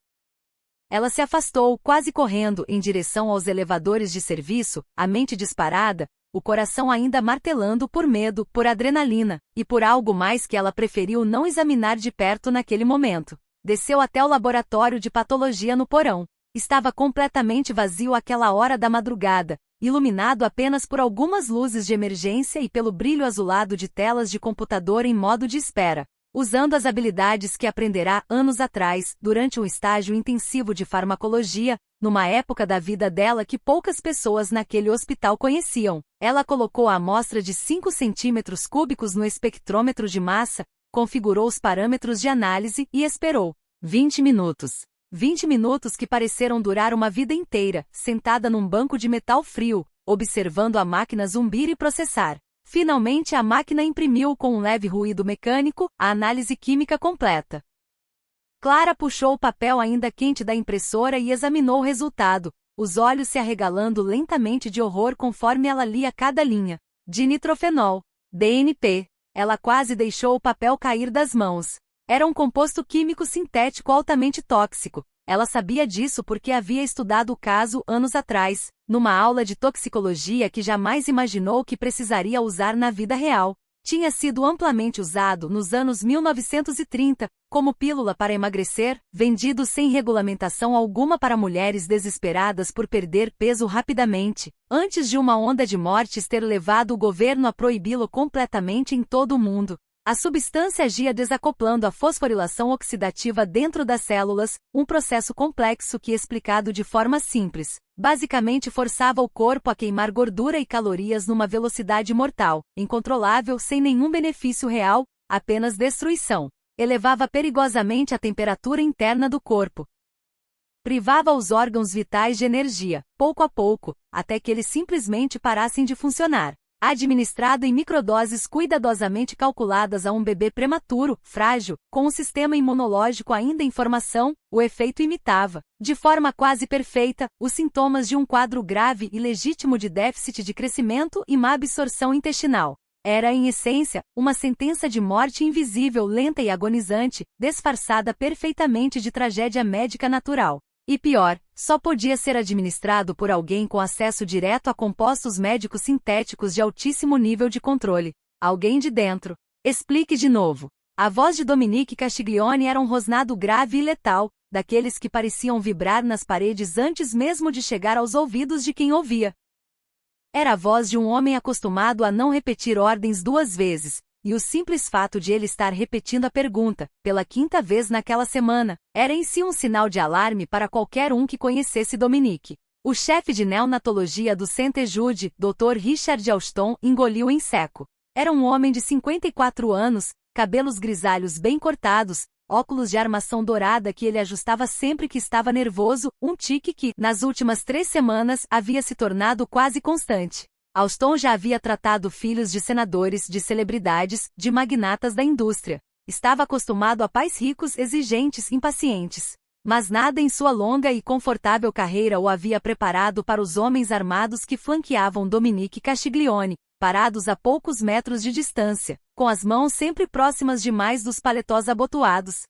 Ela se afastou, quase correndo, em direção aos elevadores de serviço, a mente disparada, o coração ainda martelando por medo, por adrenalina, e por algo mais que ela preferiu não examinar de perto naquele momento. Desceu até o laboratório de patologia no porão. Estava completamente vazio àquela hora da madrugada, iluminado apenas por algumas luzes de emergência e pelo brilho azulado de telas de computador em modo de espera. Usando as habilidades que aprenderá anos atrás, durante um estágio intensivo de farmacologia, numa época da vida dela que poucas pessoas naquele hospital conheciam, ela colocou a amostra de 5 centímetros cúbicos no espectrômetro de massa, configurou os parâmetros de análise e esperou. 20 minutos. 20 minutos que pareceram durar uma vida inteira, sentada num banco de metal frio, observando a máquina zumbir e processar. Finalmente a máquina imprimiu com um leve ruído mecânico a análise química completa. Clara puxou o papel ainda quente da impressora e examinou o resultado, os olhos se arregalando lentamente de horror conforme ela lia cada linha. Dinitrofenol. DNP. Ela quase deixou o papel cair das mãos. Era um composto químico sintético altamente tóxico. Ela sabia disso porque havia estudado o caso anos atrás, numa aula de toxicologia que jamais imaginou que precisaria usar na vida real. Tinha sido amplamente usado nos anos 1930, como pílula para emagrecer, vendido sem regulamentação alguma para mulheres desesperadas por perder peso rapidamente, antes de uma onda de mortes ter levado o governo a proibi-lo completamente em todo o mundo. A substância agia desacoplando a fosforilação oxidativa dentro das células, um processo complexo que, explicado de forma simples, basicamente forçava o corpo a queimar gordura e calorias numa velocidade mortal, incontrolável, sem nenhum benefício real, apenas destruição. Elevava perigosamente a temperatura interna do corpo. Privava os órgãos vitais de energia, pouco a pouco, até que eles simplesmente parassem de funcionar. administrado em microdoses cuidadosamente calculadas a um bebê prematuro, frágil, com um sistema imunológico ainda em formação, o efeito imitava, de forma quase perfeita, os sintomas de um quadro grave e legítimo de déficit de crescimento e má absorção intestinal. Era, em essência, uma sentença de morte invisível, lenta e agonizante, disfarçada perfeitamente de tragédia médica natural. E pior, só podia ser administrado por alguém com acesso direto a compostos médicos sintéticos de altíssimo nível de controle. Alguém de dentro. Explique de novo. A voz de Dominique Castiglione era um rosnado grave e letal, daqueles que pareciam vibrar nas paredes antes mesmo de chegar aos ouvidos de quem ouvia. Era a voz de um homem acostumado a não repetir ordens 2 vezes, e o simples fato de ele estar repetindo a pergunta, pela 5ª vez naquela semana, era em si um sinal de alarme para qualquer um que conhecesse Dominique. O chefe de neonatologia do St. Jude, Dr. Richard Alston, engoliu em seco. Era um homem de 54 anos, cabelos grisalhos bem cortados, óculos de armação dourada que ele ajustava sempre que estava nervoso, um tique que, nas últimas 3 semanas, havia se tornado quase constante. Alston já havia tratado filhos de senadores, de celebridades, de magnatas da indústria. Estava acostumado a pais ricos, exigentes, impacientes. Mas nada em sua longa e confortável carreira o havia preparado para os homens armados que flanqueavam Dominique Castiglione, parados a poucos metros de distância, com as mãos sempre próximas demais dos paletós abotoados.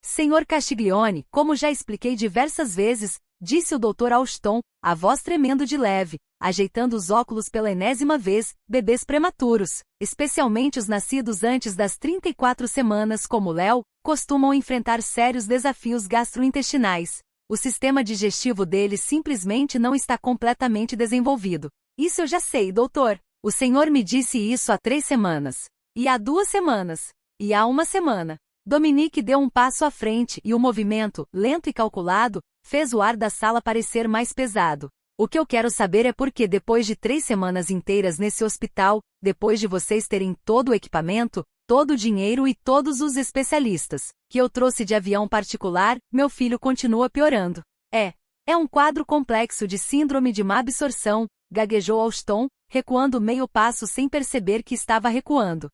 Senhor Castiglione, como já expliquei diversas vezes, disse o Dr. Alston, a voz tremendo de leve, ajeitando os óculos pela enésima vez, bebês prematuros, especialmente os nascidos antes das 34 semanas como Léo, costumam enfrentar sérios desafios gastrointestinais. O sistema digestivo deles simplesmente não está completamente desenvolvido. Isso eu já sei, doutor. O senhor me disse isso há 3 semanas. E há 2 semanas. E há 1 semana. Dominique deu um passo à frente e o movimento, lento e calculado, fez o ar da sala parecer mais pesado. O que eu quero saber é por que depois de 3 semanas inteiras nesse hospital, depois de vocês terem todo o equipamento, todo o dinheiro e todos os especialistas, que eu trouxe de avião particular, meu filho continua piorando. É um quadro complexo de síndrome de má absorção, gaguejou Alston, recuando meio passo sem perceber que estava recuando.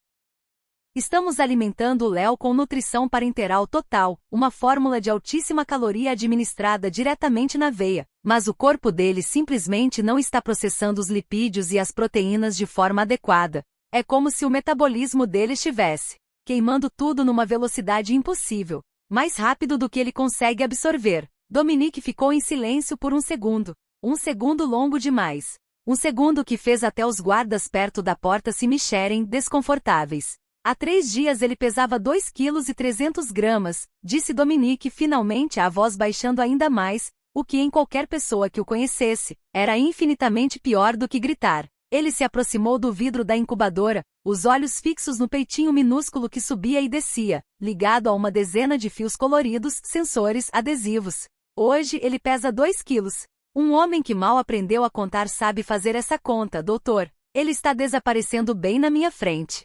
Estamos alimentando o Léo com nutrição parenteral total, uma fórmula de altíssima caloria administrada diretamente na veia, mas o corpo dele simplesmente não está processando os lipídios e as proteínas de forma adequada. É como se o metabolismo dele estivesse queimando tudo numa velocidade impossível, mais rápido do que ele consegue absorver. Dominique ficou em silêncio por 1 segundo. 1 segundo longo demais. 1 segundo que fez até os guardas perto da porta se mexerem, desconfortáveis. Há 3 dias ele pesava 2,3 kg, disse Dominique finalmente, a voz baixando ainda mais, o que em qualquer pessoa que o conhecesse, era infinitamente pior do que gritar. Ele se aproximou do vidro da incubadora, os olhos fixos no peitinho minúsculo que subia e descia, ligado a uma dezena de fios coloridos, sensores, adesivos. Hoje ele pesa 2 quilos. Um homem que mal aprendeu a contar sabe fazer essa conta, doutor. Ele está desaparecendo bem na minha frente.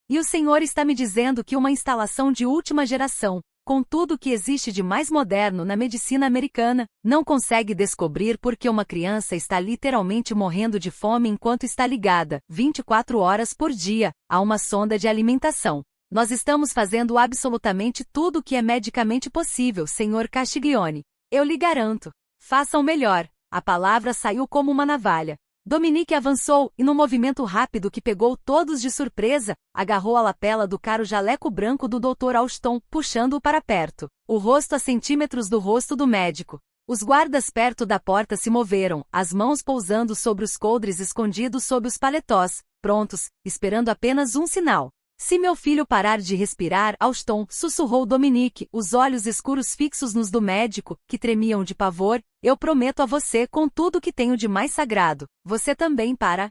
E o senhor está me dizendo que uma instalação de última geração, com tudo o que existe de mais moderno na medicina americana, não consegue descobrir por que uma criança está literalmente morrendo de fome enquanto está ligada, 24 horas por dia, a uma sonda de alimentação. Nós estamos fazendo absolutamente tudo o que é medicamente possível, senhor Castiglione. Eu lhe garanto. Façam melhor. A palavra saiu como uma navalha. Dominique avançou e, num movimento rápido que pegou todos de surpresa, agarrou a lapela do caro jaleco branco do Dr. Alston, puxando-o para perto, o rosto a centímetros do rosto do médico. Os guardas perto da porta se moveram, as mãos pousando sobre os coldres escondidos sob os paletós, prontos, esperando apenas um sinal. Se meu filho parar de respirar, Alston, sussurrou Dominique, os olhos escuros fixos nos do médico, que tremiam de pavor, eu prometo a você com tudo que tenho de mais sagrado, você também para.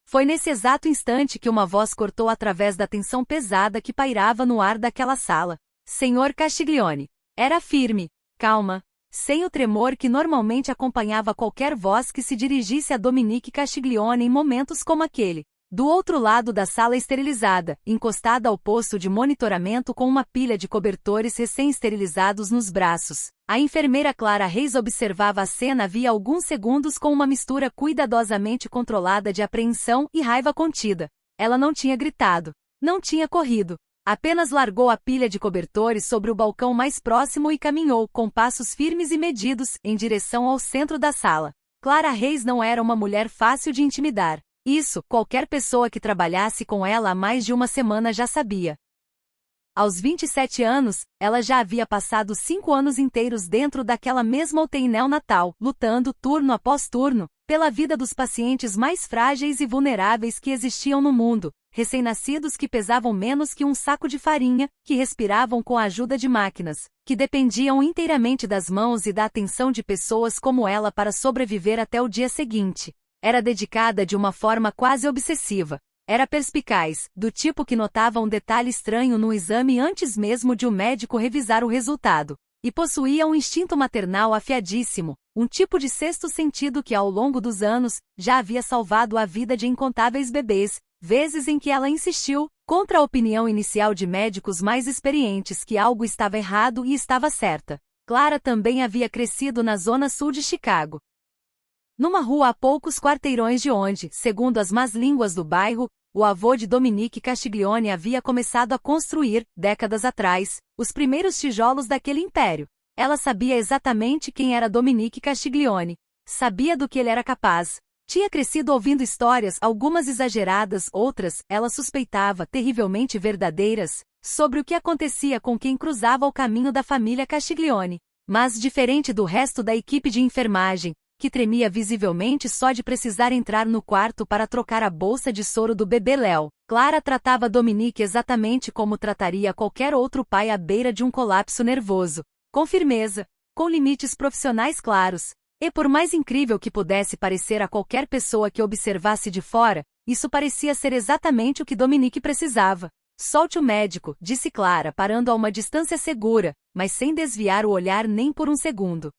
Foi nesse exato instante que uma voz cortou através da tensão pesada que pairava no ar daquela sala. Senhor Castiglione. Era firme, calma, sem o tremor que normalmente acompanhava qualquer voz que se dirigisse a Dominique Castiglione em momentos como aquele. Do outro lado da sala esterilizada, encostada ao posto de monitoramento com uma pilha de cobertores recém-esterilizados nos braços, a enfermeira Clara Reis observava a cena havia alguns segundos com uma mistura cuidadosamente controlada de apreensão e raiva contida. Ela não tinha gritado. Não tinha corrido. Apenas largou a pilha de cobertores sobre o balcão mais próximo e caminhou, com passos firmes e medidos, em direção ao centro da sala. Clara Reis não era uma mulher fácil de intimidar. Isso, qualquer pessoa que trabalhasse com ela há mais de uma semana já sabia. Aos 27 anos, ela já havia passado 5 anos inteiros dentro daquela mesma UTI neonatal, lutando, turno após turno, pela vida dos pacientes mais frágeis e vulneráveis que existiam no mundo, recém-nascidos que pesavam menos que um saco de farinha, que respiravam com a ajuda de máquinas, que dependiam inteiramente das mãos e da atenção de pessoas como ela para sobreviver até o dia seguinte. Era dedicada de uma forma quase obsessiva. Era perspicaz, do tipo que notava um detalhe estranho no exame antes mesmo de o médico revisar o resultado. E possuía um instinto maternal afiadíssimo, um tipo de sexto sentido que ao longo dos anos, já havia salvado a vida de incontáveis bebês, vezes em que ela insistiu, contra a opinião inicial de médicos mais experientes que algo estava errado e estava certa. Clara também havia crescido na zona sul de Chicago. Numa rua a poucos quarteirões de onde, segundo as más línguas do bairro, o avô de Dominique Castiglione havia começado a construir, décadas atrás, os primeiros tijolos daquele império. Ela sabia exatamente quem era Dominique Castiglione. Sabia do que ele era capaz. Tinha crescido ouvindo histórias, algumas exageradas, outras, ela suspeitava, terrivelmente verdadeiras, sobre o que acontecia com quem cruzava o caminho da família Castiglione. Mas diferente do resto da equipe de enfermagem, que tremia visivelmente só de precisar entrar no quarto para trocar a bolsa de soro do bebê Léo, Clara tratava Dominique exatamente como trataria qualquer outro pai à beira de um colapso nervoso. Com firmeza, com limites profissionais claros. E por mais incrível que pudesse parecer a qualquer pessoa que observasse de fora, isso parecia ser exatamente o que Dominique precisava. Solte o médico, disse Clara parando a uma distância segura, mas sem desviar o olhar nem por um segundo.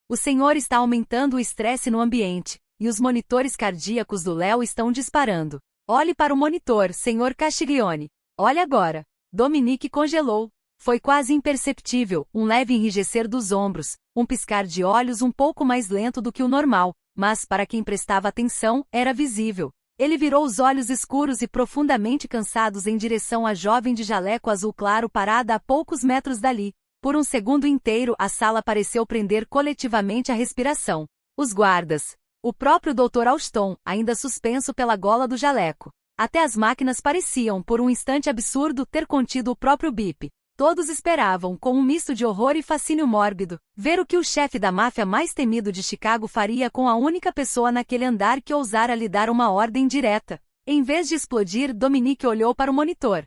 O senhor está aumentando o estresse no ambiente, e os monitores cardíacos do Léo estão disparando. Olhe para o monitor, senhor Castiglione. Olhe agora. Dominique congelou. Foi quase imperceptível, um leve enrijecer dos ombros, um piscar de olhos um pouco mais lento do que o normal, mas para quem prestava atenção, era visível. Ele virou os olhos escuros e profundamente cansados em direção à jovem de jaleco azul claro parada a poucos metros dali. Por um segundo inteiro a sala pareceu prender coletivamente a respiração. Os guardas. O próprio Dr. Alston, ainda suspenso pela gola do jaleco. Até as máquinas pareciam, por um instante absurdo, ter contido o próprio bip. Todos esperavam, com um misto de horror e fascínio mórbido, ver o que o chefe da máfia mais temido de Chicago faria com a única pessoa naquele andar que ousara lhe dar uma ordem direta. Em vez de explodir, Dominique olhou para o monitor.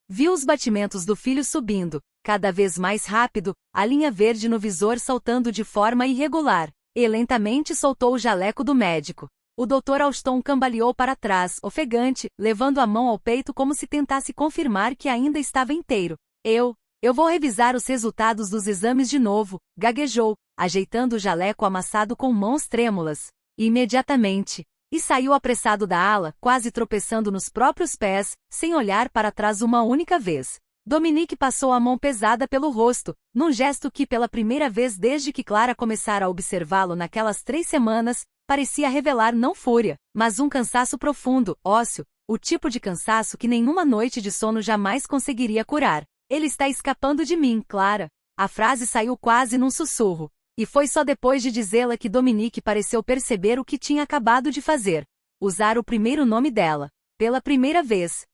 Viu os batimentos do filho subindo, cada vez mais rápido, a linha verde no visor saltando de forma irregular, e lentamente soltou o jaleco do médico. O Dr. Alston cambaleou para trás, ofegante, levando a mão ao peito como se tentasse confirmar que ainda estava inteiro. Eu vou revisar os resultados dos exames de novo, gaguejou, ajeitando o jaleco amassado com mãos trêmulas. Imediatamente. E saiu apressado da ala, quase tropeçando nos próprios pés, sem olhar para trás uma única vez. Dominique passou a mão pesada pelo rosto, num gesto que pela primeira vez desde que Clara começara a observá-lo naquelas 3 semanas, parecia revelar não fúria, mas um cansaço profundo, ósseo, o tipo de cansaço que nenhuma noite de sono jamais conseguiria curar. Ele está escapando de mim, Clara. A frase saiu quase num sussurro. E foi só depois de dizê-la que Dominique pareceu perceber o que tinha acabado de fazer. Usar o primeiro nome dela. Pela primeira vez.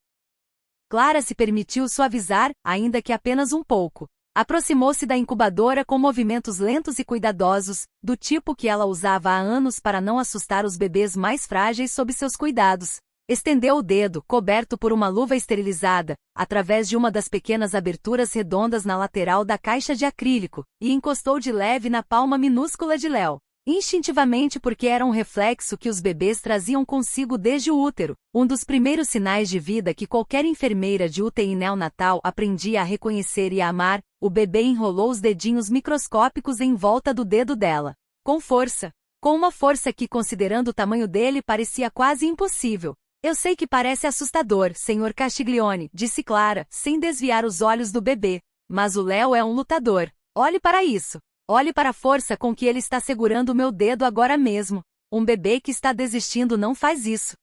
Clara se permitiu suavizar, ainda que apenas um pouco. Aproximou-se da incubadora com movimentos lentos e cuidadosos, do tipo que ela usava há anos para não assustar os bebês mais frágeis sob seus cuidados. Estendeu o dedo, coberto por uma luva esterilizada, através de uma das pequenas aberturas redondas na lateral da caixa de acrílico, e encostou de leve na palma minúscula de Léo. Instintivamente porque era um reflexo que os bebês traziam consigo desde o útero, um dos primeiros sinais de vida que qualquer enfermeira de UTI neonatal aprendia a reconhecer e a amar, o bebê enrolou os dedinhos microscópicos em volta do dedo dela. Com força. Com uma força que, considerando o tamanho dele, parecia quase impossível. Eu sei que parece assustador, Sr. Castiglione, disse Clara, sem desviar os olhos do bebê. Mas o Léo é um lutador. Olhe para isso. Olhe para a força com que ele está segurando o meu dedo agora mesmo. Um bebê que está desistindo não faz isso.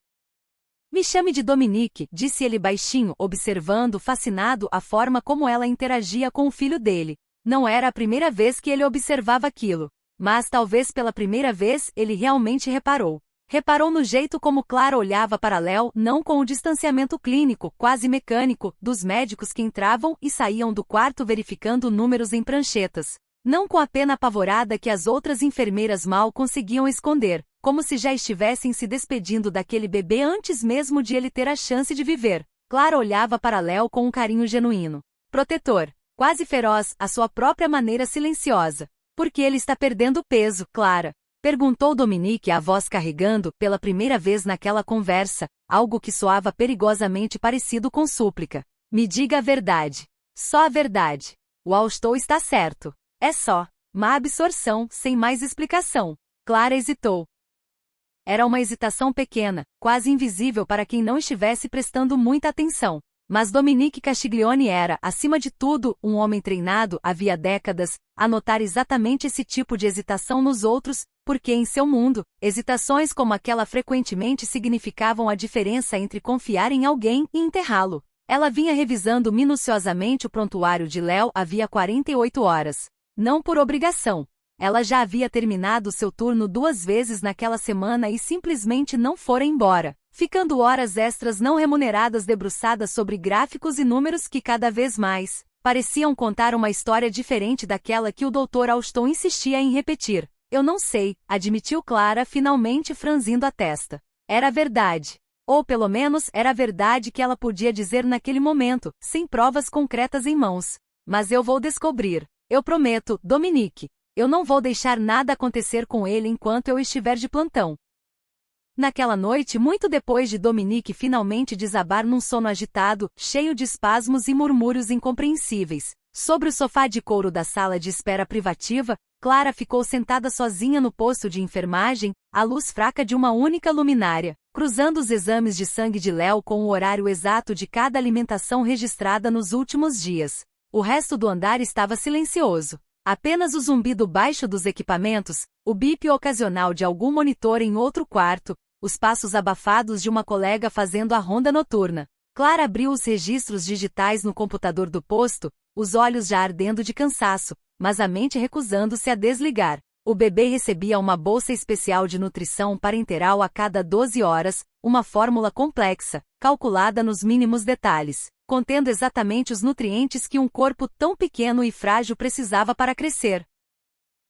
Me chame de Dominique, disse ele baixinho, observando, fascinado, a forma como ela interagia com o filho dele. Não era a primeira vez que ele observava aquilo. Mas talvez pela primeira vez ele realmente reparou. Reparou no jeito como Clara olhava para Léo, não com o distanciamento clínico, quase mecânico, dos médicos que entravam e saíam do quarto verificando números em pranchetas. Não com a pena apavorada que as outras enfermeiras mal conseguiam esconder, como se já estivessem se despedindo daquele bebê antes mesmo de ele ter a chance de viver. Clara olhava para Léo com um carinho genuíno. Protetor. Quase feroz, à sua própria maneira silenciosa. Por que ele está perdendo peso, Clara? Perguntou Dominique, a voz carregando, pela primeira vez naquela conversa, algo que soava perigosamente parecido com súplica. Me diga a verdade. Só a verdade. O Alstou está certo. É só má absorção, sem mais explicação. Clara hesitou. Era uma hesitação pequena, quase invisível para quem não estivesse prestando muita atenção. Mas Dominique Castiglione era, acima de tudo, um homem treinado, havia décadas, a notar exatamente esse tipo de hesitação nos outros, porque em seu mundo, hesitações como aquela frequentemente significavam a diferença entre confiar em alguém e enterrá-lo. Ela vinha revisando minuciosamente o prontuário de Léo havia 48 horas. Não por obrigação. Ela já havia terminado seu turno 2 vezes naquela semana e simplesmente não fora embora, ficando horas extras não remuneradas debruçadas sobre gráficos e números que cada vez mais pareciam contar uma história diferente daquela que o Dr. Alston insistia em repetir. Eu não sei, admitiu Clara, finalmente franzindo a testa. Era verdade. Ou pelo menos era a verdade que ela podia dizer naquele momento, sem provas concretas em mãos. Mas eu vou descobrir. Eu prometo, Dominique. Eu não vou deixar nada acontecer com ele enquanto eu estiver de plantão. Naquela noite, muito depois de Dominique finalmente desabar num sono agitado, cheio de espasmos e murmúrios incompreensíveis, sobre o sofá de couro da sala de espera privativa, Clara ficou sentada sozinha no posto de enfermagem, à luz fraca de uma única luminária, cruzando os exames de sangue de Léo com o horário exato de cada alimentação registrada nos últimos dias. O resto do andar estava silencioso. Apenas o zumbido baixo dos equipamentos, o bip ocasional de algum monitor em outro quarto, os passos abafados de uma colega fazendo a ronda noturna. Clara abriu os registros digitais no computador do posto, os olhos já ardendo de cansaço, mas a mente recusando-se a desligar. O bebê recebia uma bolsa especial de nutrição parenteral a cada 12 horas, uma fórmula complexa, calculada nos mínimos detalhes, contendo exatamente os nutrientes que um corpo tão pequeno e frágil precisava para crescer.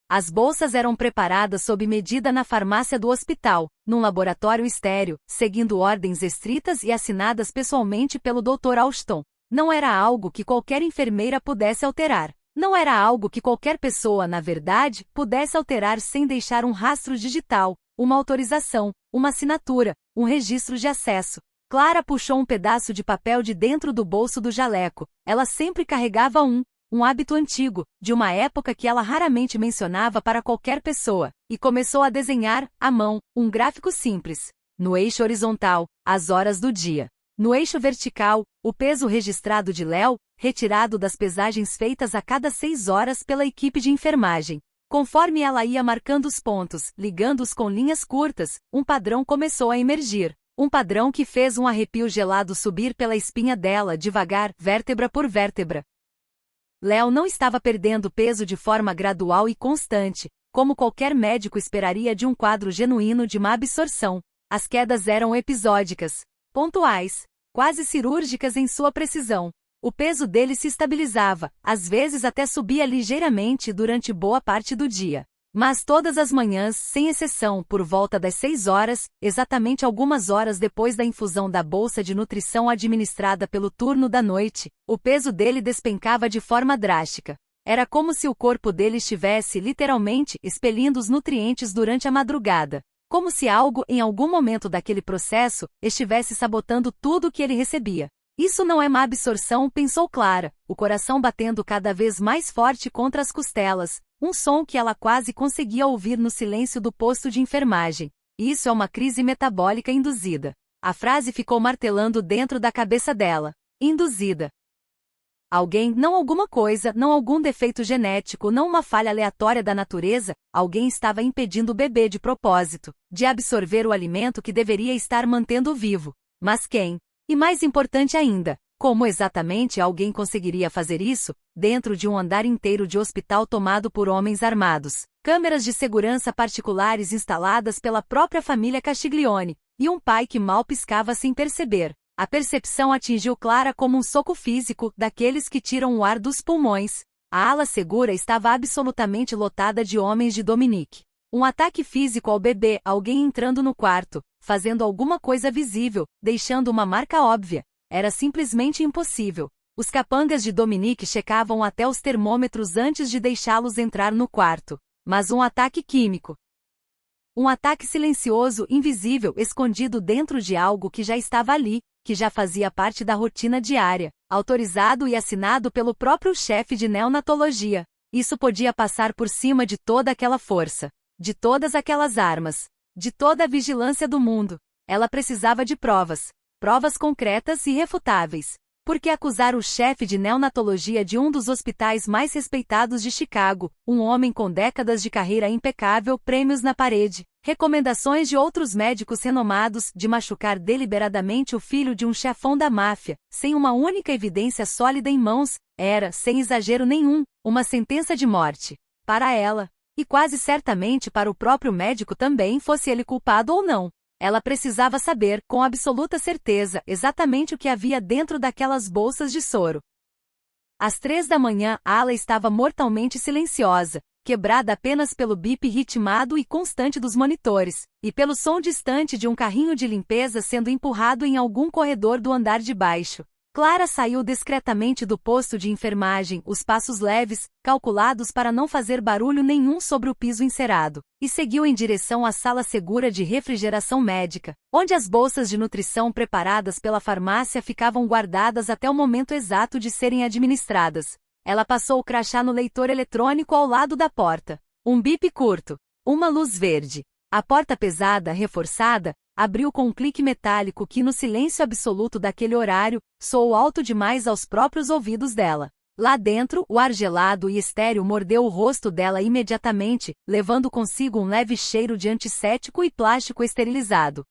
As bolsas eram preparadas sob medida na farmácia do hospital, num laboratório estéril, seguindo ordens estritas e assinadas pessoalmente pelo Dr. Alston. Não era algo que qualquer enfermeira pudesse alterar. Não era algo que qualquer pessoa, na verdade, pudesse alterar sem deixar um rastro digital, uma autorização, uma assinatura, um registro de acesso. Clara puxou um pedaço de papel de dentro do bolso do jaleco. Ela sempre carregava um hábito antigo, de uma época que ela raramente mencionava para qualquer pessoa, e começou a desenhar, à mão, um gráfico simples. No eixo horizontal, as horas do dia. No eixo vertical, o peso registrado de Léo, retirado das pesagens feitas a cada 6 horas pela equipe de enfermagem. Conforme ela ia marcando os pontos, ligando-os com linhas curtas, um padrão começou a emergir. Um padrão que fez um arrepio gelado subir pela espinha dela devagar, vértebra por vértebra. Léo não estava perdendo peso de forma gradual e constante, como qualquer médico esperaria de um quadro genuíno de má absorção. As quedas eram episódicas, pontuais, quase cirúrgicas em sua precisão. O peso dele se estabilizava, às vezes até subia ligeiramente durante boa parte do dia. Mas todas as manhãs, sem exceção, por volta das 6 horas, exatamente algumas horas depois da infusão da bolsa de nutrição administrada pelo turno da noite, o peso dele despencava de forma drástica. Era como se o corpo dele estivesse, literalmente, expelindo os nutrientes durante a madrugada. Como se algo, em algum momento daquele processo, estivesse sabotando tudo o que ele recebia. Isso não é má absorção, pensou Clara, o coração batendo cada vez mais forte contra as costelas, um som que ela quase conseguia ouvir no silêncio do posto de enfermagem. Isso é uma crise metabólica induzida. A frase ficou martelando dentro da cabeça dela. Induzida. Alguém, não alguma coisa, não algum defeito genético, não uma falha aleatória da natureza, alguém estava impedindo o bebê de propósito, de absorver o alimento que deveria estar mantendo vivo. Mas quem? E mais importante ainda, como exatamente alguém conseguiria fazer isso, dentro de um andar inteiro de hospital tomado por homens armados, câmeras de segurança particulares instaladas pela própria família Castiglione, e um pai que mal piscava sem perceber. A percepção atingiu Clara como um soco físico, daqueles que tiram o ar dos pulmões. A ala segura estava absolutamente lotada de homens de Dominique. Um ataque físico ao bebê, alguém entrando no quarto, fazendo alguma coisa visível, deixando uma marca óbvia. Era simplesmente impossível. Os capangas de Dominique checavam até os termômetros antes de deixá-los entrar no quarto. Mas um ataque químico. Um ataque silencioso, invisível, escondido dentro de algo que já estava ali, que já fazia parte da rotina diária, autorizado e assinado pelo próprio chefe de neonatologia. Isso podia passar por cima de toda aquela força, de todas aquelas armas, de toda a vigilância do mundo. Ela precisava de provas, provas concretas e irrefutáveis. Porque acusar o chefe de neonatologia de um dos hospitais mais respeitados de Chicago, um homem com décadas de carreira impecável, prêmios na parede, recomendações de outros médicos renomados, de machucar deliberadamente o filho de um chefão da máfia, sem uma única evidência sólida em mãos, era, sem exagero nenhum, uma sentença de morte. Para ela, e quase certamente para o próprio médico também, fosse ele culpado ou não. Ela precisava saber, com absoluta certeza, exatamente o que havia dentro daquelas bolsas de soro. Às 3 da manhã, a ala estava mortalmente silenciosa, quebrada apenas pelo bip ritmado e constante dos monitores, e pelo som distante de um carrinho de limpeza sendo empurrado em algum corredor do andar de baixo. Clara saiu discretamente do posto de enfermagem, os passos leves, calculados para não fazer barulho nenhum sobre o piso encerado, e seguiu em direção à sala segura de refrigeração médica, onde as bolsas de nutrição preparadas pela farmácia ficavam guardadas até o momento exato de serem administradas. Ela passou o crachá no leitor eletrônico ao lado da porta. Um bip curto. Uma luz verde. A porta pesada, reforçada, abriu com um clique metálico que, no silêncio absoluto daquele horário, soou alto demais aos próprios ouvidos dela. Lá dentro, o ar gelado e estéril mordeu o rosto dela imediatamente, levando consigo um leve cheiro de antisséptico e plástico esterilizado.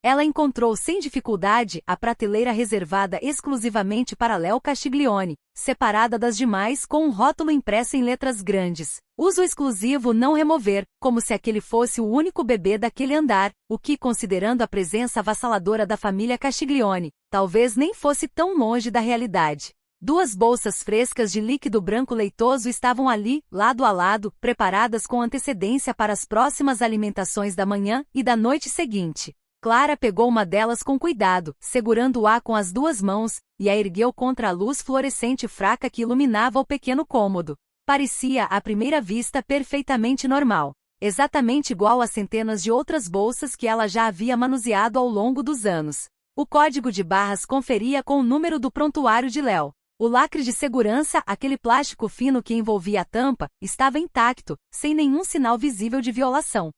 Ela encontrou sem dificuldade a prateleira reservada exclusivamente para Léo Castiglione, separada das demais com um rótulo impresso em letras grandes. Uso exclusivo não remover, como se aquele fosse o único bebê daquele andar, o que, considerando a presença avassaladora da família Castiglione, talvez nem fosse tão longe da realidade. 2 bolsas frescas de líquido branco leitoso estavam ali, lado a lado, preparadas com antecedência para as próximas alimentações da manhã e da noite seguinte. Clara pegou uma delas com cuidado, segurando-a com as 2 mãos, e a ergueu contra a luz fluorescente fraca que iluminava o pequeno cômodo. Parecia, à primeira vista, perfeitamente normal. Exatamente igual a centenas de outras bolsas que ela já havia manuseado ao longo dos anos. O código de barras conferia com o número do prontuário de Léo. O lacre de segurança, aquele plástico fino que envolvia a tampa, estava intacto, sem nenhum sinal visível de violação.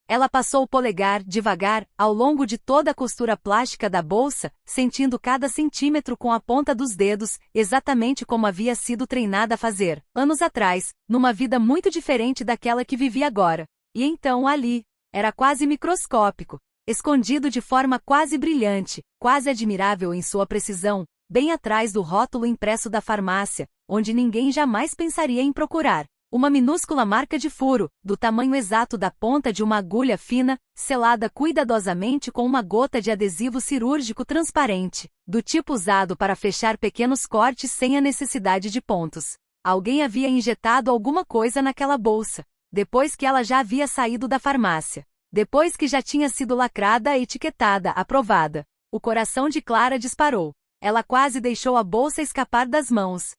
Ela passou o polegar, devagar, ao longo de toda a costura plástica da bolsa, sentindo cada centímetro com a ponta dos dedos, exatamente como havia sido treinada a fazer, anos atrás, numa vida muito diferente daquela que vivia agora. E então ali, era quase microscópico, escondido de forma quase brilhante, quase admirável em sua precisão, bem atrás do rótulo impresso da farmácia, onde ninguém jamais pensaria em procurar. Uma minúscula marca de furo, do tamanho exato da ponta de uma agulha fina, selada cuidadosamente com uma gota de adesivo cirúrgico transparente, do tipo usado para fechar pequenos cortes sem a necessidade de pontos. Alguém havia injetado alguma coisa naquela bolsa, depois que ela já havia saído da farmácia. Depois que já tinha sido lacrada, etiquetada, aprovada. O coração de Clara disparou. Ela quase deixou a bolsa escapar das mãos.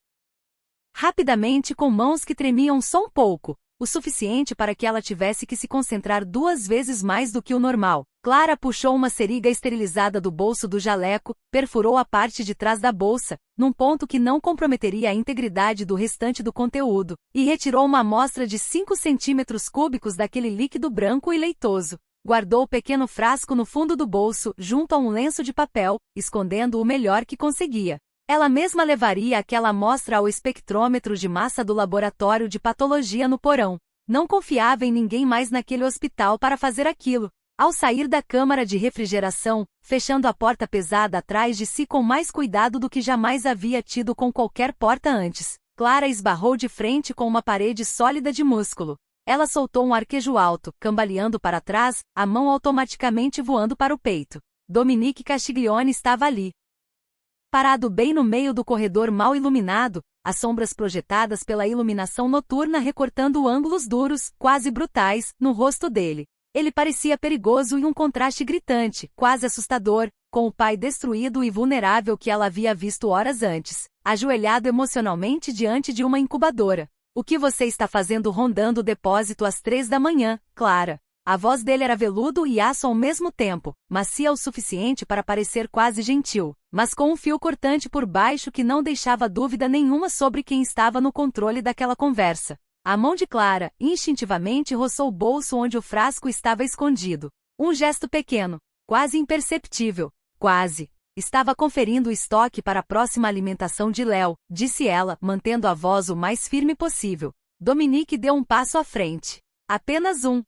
Rapidamente, com mãos que tremiam só um pouco, o suficiente para que ela tivesse que se concentrar 2 vezes mais do que o normal, Clara puxou uma seringa esterilizada do bolso do jaleco, perfurou a parte de trás da bolsa, num ponto que não comprometeria a integridade do restante do conteúdo, e retirou uma amostra de 5 centímetros cúbicos daquele líquido branco e leitoso. Guardou o pequeno frasco no fundo do bolso, junto a um lenço de papel, escondendo o melhor que conseguia. Ela mesma levaria aquela amostra ao espectrômetro de massa do laboratório de patologia no porão. Não confiava em ninguém mais naquele hospital para fazer aquilo. Ao sair da câmara de refrigeração, fechando a porta pesada atrás de si com mais cuidado do que jamais havia tido com qualquer porta antes, Clara esbarrou de frente com uma parede sólida de músculo. Ela soltou um arquejo alto, cambaleando para trás, a mão automaticamente voando para o peito. Dominique Castiglione estava ali. Parado bem no meio do corredor mal iluminado, as sombras projetadas pela iluminação noturna recortando ângulos duros, quase brutais, no rosto dele. Ele parecia perigoso e um contraste gritante, quase assustador, com o pai destruído e vulnerável que ela havia visto horas antes, ajoelhado emocionalmente diante de uma incubadora. O que você está fazendo rondando o depósito às 3 da manhã, Clara? A voz dele era veludo e aço ao mesmo tempo, macia o suficiente para parecer quase gentil, mas com um fio cortante por baixo que não deixava dúvida nenhuma sobre quem estava no controle daquela conversa. A mão de Clara, instintivamente, roçou o bolso onde o frasco estava escondido. Um gesto pequeno, quase imperceptível, quase. Estava conferindo o estoque para a próxima alimentação de Léo, disse ela, mantendo a voz o mais firme possível. Dominique deu um passo à frente. Apenas um.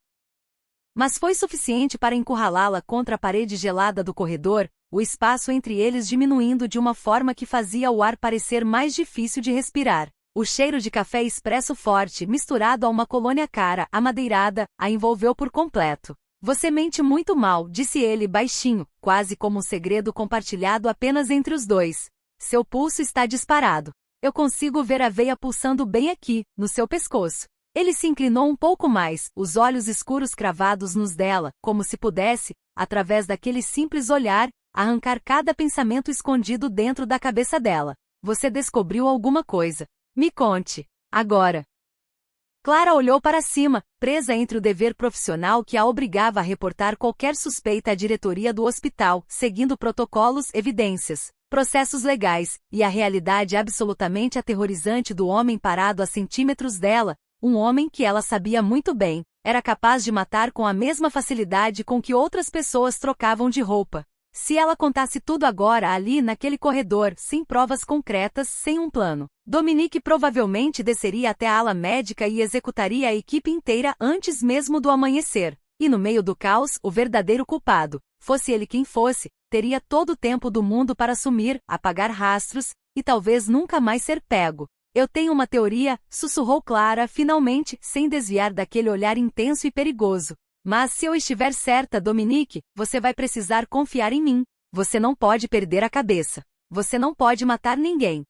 Mas foi suficiente para encurralá-la contra a parede gelada do corredor, o espaço entre eles diminuindo de uma forma que fazia o ar parecer mais difícil de respirar. O cheiro de café expresso forte, misturado a uma colônia cara, amadeirada, a envolveu por completo. Você mente muito mal, disse ele baixinho, quase como um segredo compartilhado apenas entre os dois. Seu pulso está disparado. Eu consigo ver a veia pulsando bem aqui, no seu pescoço. Ele se inclinou um pouco mais, os olhos escuros cravados nos dela, como se pudesse, através daquele simples olhar, arrancar cada pensamento escondido dentro da cabeça dela. Você descobriu alguma coisa. Me conte. Agora. Clara olhou para cima, presa entre o dever profissional que a obrigava a reportar qualquer suspeita à diretoria do hospital, seguindo protocolos, evidências, processos legais, e a realidade absolutamente aterrorizante do homem parado a centímetros dela, um homem que ela sabia muito bem, era capaz de matar com a mesma facilidade com que outras pessoas trocavam de roupa. Se ela contasse tudo agora ali naquele corredor, sem provas concretas, sem um plano, Dominique provavelmente desceria até a ala médica e executaria a equipe inteira antes mesmo do amanhecer. E no meio do caos, o verdadeiro culpado, fosse ele quem fosse, teria todo o tempo do mundo para sumir, apagar rastros, e talvez nunca mais ser pego. Eu tenho uma teoria, sussurrou Clara finalmente, sem desviar daquele olhar intenso e perigoso. Mas se eu estiver certa, Dominique, você vai precisar confiar em mim. Você não pode perder a cabeça. Você não pode matar ninguém.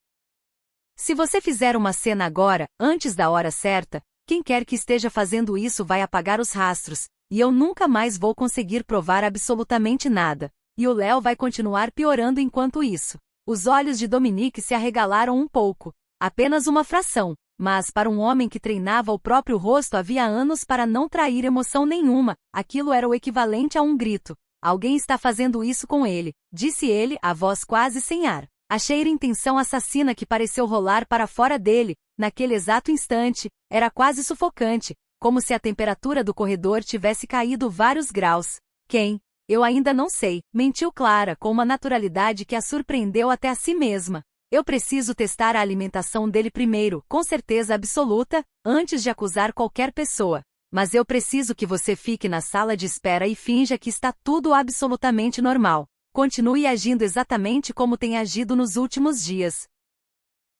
Se você fizer uma cena agora, antes da hora certa, quem quer que esteja fazendo isso vai apagar os rastros, e eu nunca mais vou conseguir provar absolutamente nada. E o Léo vai continuar piorando enquanto isso. Os olhos de Dominique se arregalaram um pouco. Apenas uma fração. Mas para um homem que treinava o próprio rosto havia anos para não trair emoção nenhuma, aquilo era o equivalente a um grito. Alguém está fazendo isso com ele, disse ele, a voz quase sem ar. A cheira intenção assassina que pareceu rolar para fora dele, naquele exato instante, era quase sufocante, como se a temperatura do corredor tivesse caído vários graus. Quem? Eu ainda não sei, mentiu Clara com uma naturalidade que a surpreendeu até a si mesma. Eu preciso testar a alimentação dele primeiro, com certeza absoluta, antes de acusar qualquer pessoa. Mas eu preciso que você fique na sala de espera e finja que está tudo absolutamente normal. Continue agindo exatamente como tem agido nos últimos dias.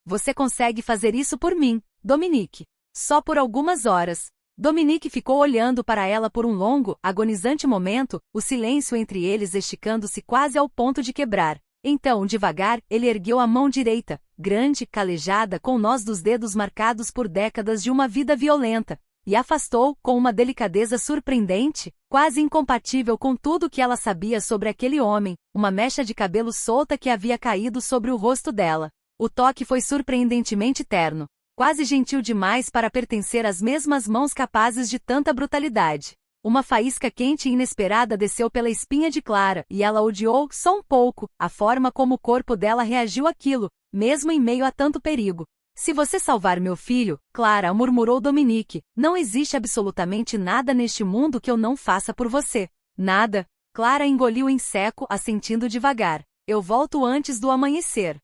Você consegue fazer isso por mim, Dominique. Só por algumas horas. Dominique ficou olhando para ela por um longo, agonizante momento, o silêncio entre eles esticando-se quase ao ponto de quebrar. Então, devagar, ele ergueu a mão direita, grande, calejada com nós dos dedos marcados por décadas de uma vida violenta, e afastou, com uma delicadeza surpreendente, quase incompatível com tudo que ela sabia sobre aquele homem, uma mecha de cabelo solta que havia caído sobre o rosto dela. O toque foi surpreendentemente terno, quase gentil demais para pertencer às mesmas mãos capazes de tanta brutalidade. Uma faísca quente e inesperada desceu pela espinha de Clara, e ela odiou, só um pouco, a forma como o corpo dela reagiu àquilo, mesmo em meio a tanto perigo. Se você salvar meu filho, Clara, murmurou Dominique, não existe absolutamente nada neste mundo que eu não faça por você. Nada. Clara engoliu em seco, assentindo devagar. Eu volto antes do amanhecer.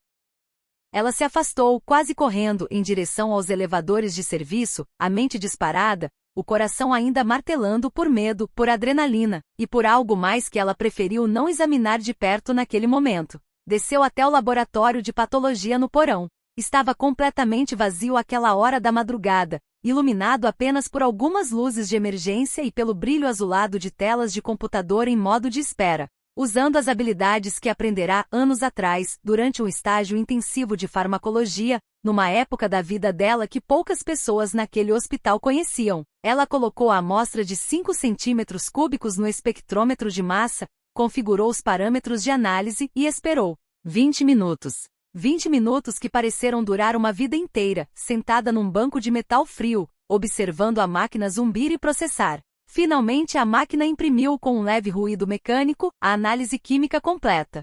Ela se afastou, quase correndo, em direção aos elevadores de serviço, a mente disparada, o coração ainda martelando por medo, por adrenalina, e por algo mais que ela preferiu não examinar de perto naquele momento. Desceu até o laboratório de patologia no porão. Estava completamente vazio àquela hora da madrugada, iluminado apenas por algumas luzes de emergência e pelo brilho azulado de telas de computador em modo de espera. Usando as habilidades que aprenderá anos atrás, durante um estágio intensivo de farmacologia, numa época da vida dela que poucas pessoas naquele hospital conheciam, ela colocou a amostra de 5 centímetros cúbicos no espectrômetro de massa, configurou os parâmetros de análise e esperou. 20 minutos. 20 minutos que pareceram durar uma vida inteira, sentada num banco de metal frio, observando a máquina zumbir e processar. Finalmente a máquina imprimiu com um leve ruído mecânico a análise química completa.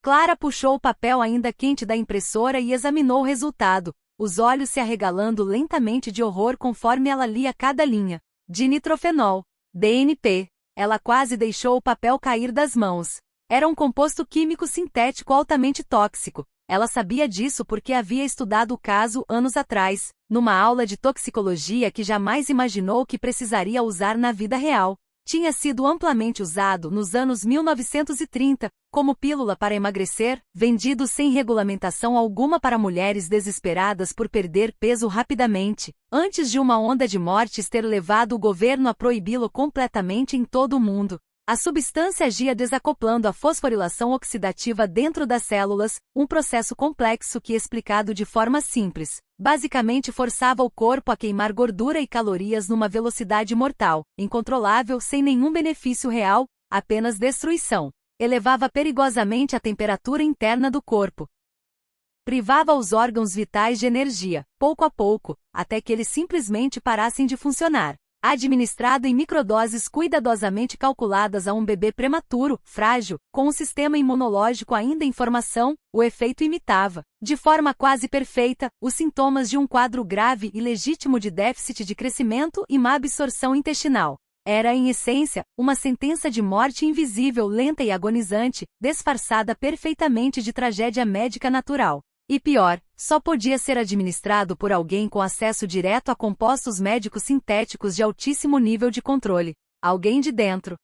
Clara puxou o papel ainda quente da impressora e examinou o resultado, os olhos se arregalando lentamente de horror conforme ela lia cada linha. Dinitrofenol. DNP. Ela quase deixou o papel cair das mãos. Era um composto químico sintético altamente tóxico. Ela sabia disso porque havia estudado o caso anos atrás, numa aula de toxicologia que jamais imaginou que precisaria usar na vida real. Tinha sido amplamente usado nos anos 1930, como pílula para emagrecer, vendido sem regulamentação alguma para mulheres desesperadas por perder peso rapidamente, antes de uma onda de mortes ter levado o governo a proibi-lo completamente em todo o mundo. A substância agia desacoplando a fosforilação oxidativa dentro das células, um processo complexo que, explicado de forma simples, basicamente forçava o corpo a queimar gordura e calorias numa velocidade mortal, incontrolável, sem nenhum benefício real, apenas destruição. Elevava perigosamente a temperatura interna do corpo. Privava os órgãos vitais de energia, pouco a pouco, até que eles simplesmente parassem de funcionar. Administrado em microdoses cuidadosamente calculadas a um bebê prematuro, frágil, com um sistema imunológico ainda em formação, o efeito imitava, de forma quase perfeita, os sintomas de um quadro grave e legítimo de déficit de crescimento e má absorção intestinal. Era, em essência, uma sentença de morte invisível, lenta e agonizante, disfarçada perfeitamente de tragédia médica natural. E pior, só podia ser administrado por alguém com acesso direto a compostos médicos sintéticos de altíssimo nível de controle. Alguém de dentro.